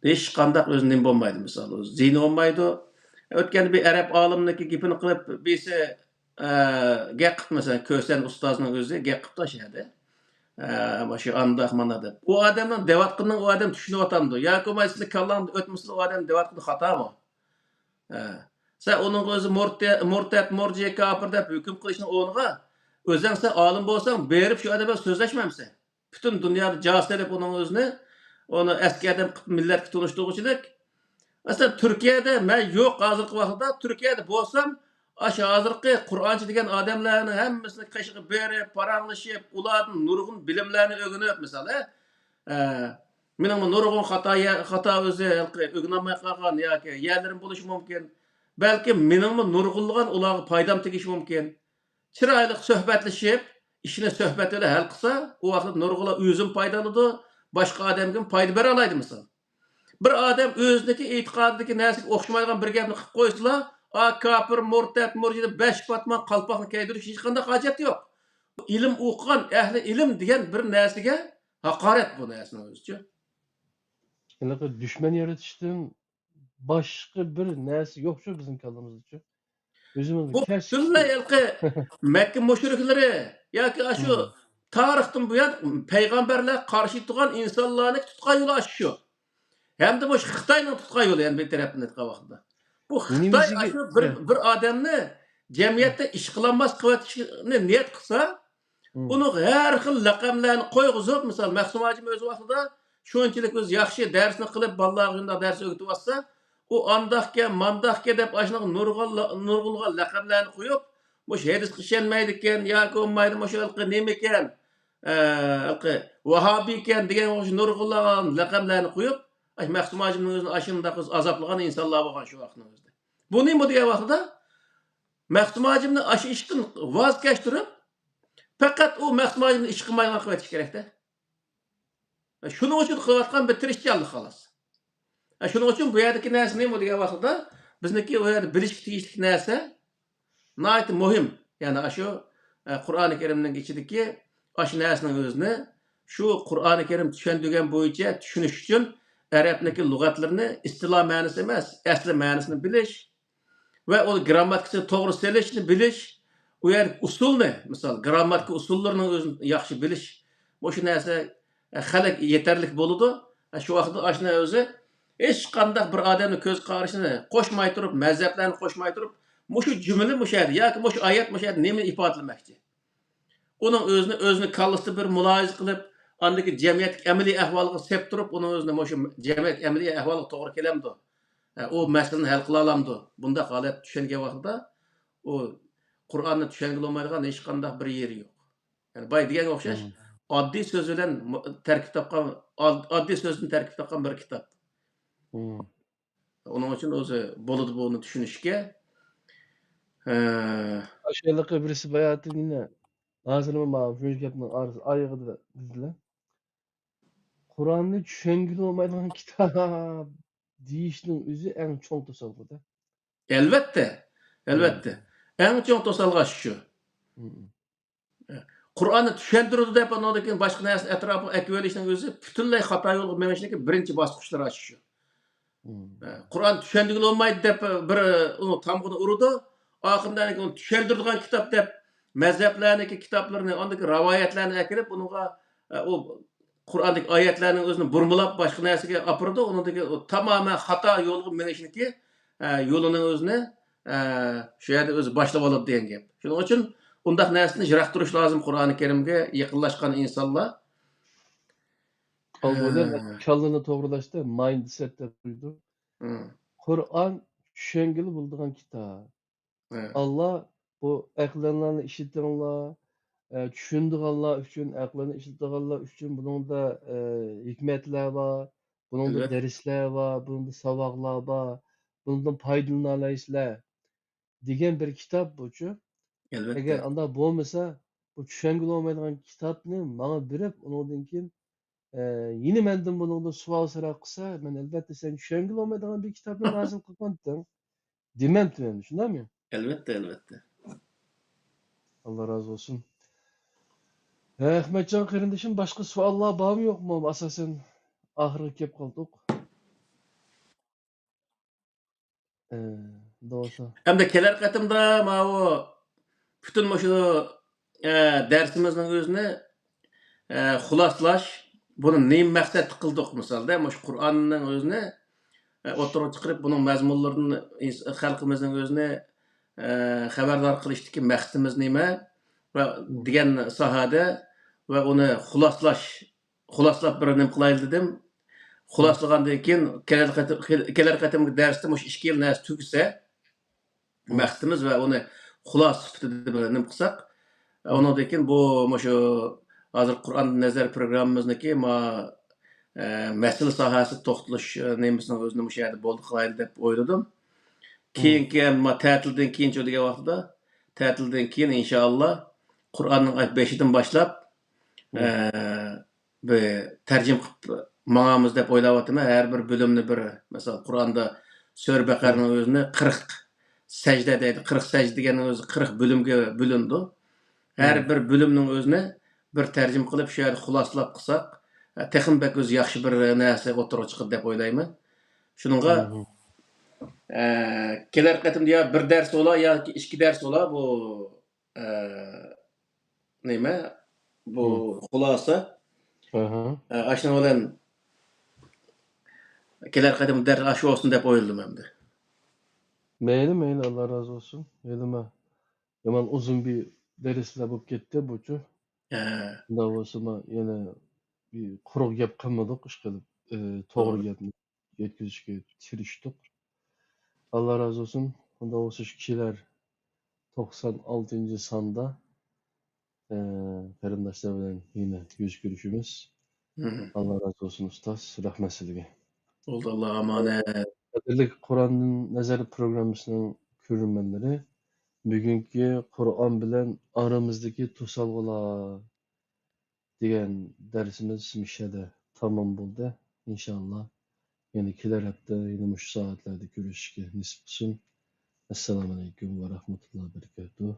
hech qanday o'zining bo'lmaydi misol. Ziyni bo'lmaydi. O'tgan bir arab olimniki gapini qilib birisi gap mesela Kösen ustazının özü gap qilib tashladi. Shu andaq mana deb. U odamning devatqinning u odam tushunib otamdi. Yoki sizni kallang o'tmasa u odam devatqini xatomi? Sen uning o'zi murtad, murjiya, kafir deb hukm qilishning o'rniga o'zing sen olim bo'lsang, berib shu odam bilan so'zlashmamsan. Butun dunyoda jaslab uning o'zini onu eski adam millatga tunishtiruvchilik. Mesela Türkiye'de men yo'q hozirgi vaqtda Türkiye'de bo'lsam aşı hazırki Kur'ancı degan adamlarning hammasini qashig'i berib, paranglashib, ularning nurg'un bilimlarini o'rganib, mesela, mening nurg'un xato o'zi o'rganolmay qolgan yoki yerlarim bo'lishi mumkin. Balki mening nurg'unlagan ularga foydam tegishi mumkin. Chiroyli suhbatlashib, ishni suhbat bilan hal qilsa, u vaqtda nurg'unlar o'zim foydalanadi, boshqa odamga foyda bera oladi misol. Bir odam o'ziniki e'tiqodidagi narsaga o'xshamaydigan bir gapni qilib qo'ysa, kafir, murtad, murjida 5 patman qalpoqni kiydirish hech qanday hojat yo'q. Ilm o'qigan, ahli ilm degan bir narsaga haqorat bu narsani o'zicha. Qanaqa dushman yaratishdan boshqa bir narsa yo'q shu bizning kallamizda. Özümüz Bu kesik. bütünlay Mekke müşrikleri yoki şu tarixdan bu yan payg'ambarlar qarshi turgan insonlarni tutgan yo'li shu. Hamda bu Xitoyning tutgan yo'li ham bir tarafdan aytgan vaqtida. Bu Xitoy Minimiziga shu bir odamni jamiyatda ish qilolmas qilayotishni niyat qilsa, uni har xil laqamlarni qo'yg'izib, misol Mahsum hojim o'z vaqtida shunchalik o'zi yaxshi darsni qilib, bolalarga dars o'rgatyapsa, u andaqga, mandaqga deb ashuna nurg'ulg'an laqamlarni qo'yib, bu hadisga ishonmaydi ekan, yoki olmaydi, shu nima ekan, vahobiy ekan degan o'sha nurg'ulg'an laqamlarni qo'yib, Mahsum hojimning o'zini ashunda azoblagan insonlar bo'lgan shu vaqtning o'zida. Bu nima degan vaqtida Mahsum hojimni ash ishdan voz kechtirib, faqat u Mahsum hojimni ish qilmaydigan qilib ketish kerakda. Shuning uchun qilayotgan bir tirishchanlik xolos. Shuning uchun bu yerdagi narsa nima degan vaqtda bizniki u yerda bilishga tegishli narsa nihoyat muhim. Ya'ni shu Qur'oni Karimning ichidagi shu narsaning o'zini shu Qur'oni Karim tushuntirgan bo'yicha tushunish uchun arabniki lug'atlarni istiloh ma'nosi emas, asli ma'nosini bilish va u grammatikasini to'g'ri selishni bilish, u yer usulni, misol grammatika usullarini o'zini yaxshi bilish. Bu shu narsa xalq yetarlik bo'ladi. Shu vaqtda ashna o'zi hech qanday bir odamning ko'z qarashini qo'shmay turib, mazhablarni qo'shmay turib, mushu jumla mushadi yoki mushu oyat mushadi nima ifodalamoqchi. Uning o'zini kallasida bir mulohaza qilib, andagi jamiyat amaliy ahvoliga sep turib, uni o'zini mushu jamiyat amaliy ahvoliga to'g'ri kelamdi. U masalani hal qila olamdi. Bunda holat tushungan vaqtda u Qur'onni tushungan olmaydigan hech qanday bir yeri yo'q. Ya'ni boy degan o'xshash oddiy so'z bilan tarkib topgan, oddiy so'zdan tarkib topgan bir kitob. Onun uchun o'zi bo'ladi buni tushunishga. Aşağılıkı birisi bayatı yine ağzını mı şu gapning ayıgıda dediler. Kur'an'ı tushungili olmaydigan kitap deyishning o'zi eng cho'ng to'salg'ida. Albatta. Eng cho'ng to'salg'ash shu. Qur'onni tushuntirdi deb anodagi boshqa narsa atrofini akib olishning o'zi butunlay xato yo'lga menishniki birinchi bosqichlar shu. Qur'on tushuntirgili olmaydi deb bir uni tamg'ini urdi. Oxirdan uni tushuntiradigan kitob deb mazhablarniki kitoblarni, ondagi rivoyatlarni akirib, unga u Qur'ondagi oyatlarning o'zini burmulab boshqa narsaga opirdi. Unidagi tamoman xato yo'lga menishniki yo'lining o'zini shu yerda o'zi boshlab oladi degan gap. Shuning uchun undaq narsani yiroq turish lozim Qur'oni Karimga yaqinlashgan insonlar. Kallani to'g'rilashda mindset deb qo'ydi. Qur'on tushungili bo'ladigan kitob. Allah bu aqllarni ishitinglar, tushundiganlar uchun, aqlini ishlatiganlar uchun buningda hikmatlar bor, buningda darslar bor, buningda savoqlar bor, bundan foydalanaysizlar degan bir kitob bu-chu. Agar unda bo'lmasa, bu tushungili olmaydigan kitobni menga berib, undan keyin yine mendan buningda savol so'rab qilsa, men albatta sen tushungili olmaydigan bir kitobni nozil qilgandim. Demem, shundaymi? Elbette. Allah razı olsun. Ahmetcan kardeşim başka suallar var mı yok mu? Asasen ahırı kep kaldık. Doğrusu. Hem de keler katımda o bütün şu dersimizin özüne xulaslash, bunu neyim məqsəd qıldıq misalda, şu Qur'anın özüne oturup çıkırıp bunun məzmunlarını xalqımızın özüne xəbərdar qilishdiki məqsədimiz neyme ve degan sahada ve onu xulaslab bir nim qilayli dedim. Xulaslagandan keyin keler qatimki darsda mush 2 yil narsa tugsa maqsadimiz va uni xulos sifatida nim qilsak, ondan keyin bu shu hozir Qur'on nazar programmamizniki masala sohasi to'xtalish nemisini o'zini mush yerda bo'ldi qilayli deb o'yladim. Keyingi ta'tildan keyin degan vaqtda ta'tildan keyin inshaalloh Qur'onning 5dan boshlab bir tarjim qilib mağamız deb o'ylayapman. Her bir bölümni bir, mesela Qur'onda Sura Baqaraning o'zini 40 sajda deydi. 40 sajda deganing o'zi 40 bölümge bölündü. Her bir bölümning o'zini bir tarjim qilib shu yerda xulosalab qilsak, texim bek o'zi yaxshi bir narsa o'tirib chiqadi deb o'ylayman. Shuningga Keler qatim ya bir ders ola yoki ikki ders ola bu nima bu Hı. xulosa. Aha. Aşna bilen keler qatim ders aşı olsun dep oýuldum hemde. Meyli Allah razı olsun. Elime yaman uzun bir dersler bulup gitti buçu. Eee, Da olsama yine bir kuruk gap kılmadık işgalip toğru Doğru. gapni yetkizişke tirişdik. Allah razı olsun. Onda olsa kişiler 96. sanda karındaşlar bilen yine yüz görüşümüz. Allah razı olsun ustaz. Rahmet sizge. Oldu Allah'a emanet. Kadirlik Kur'an'ın nazarı programısının körünmenleri bugünkü Kur'an bilen aramızdaki tusalgılar degan dersimiz Mişe'de tamam buldu. İnşallah yeni keler hafta yine şu saatlerde görüşürüz. Nisp olsun. Esselamu Aleyküm ve Rahmetullahi ve Berekatuhu.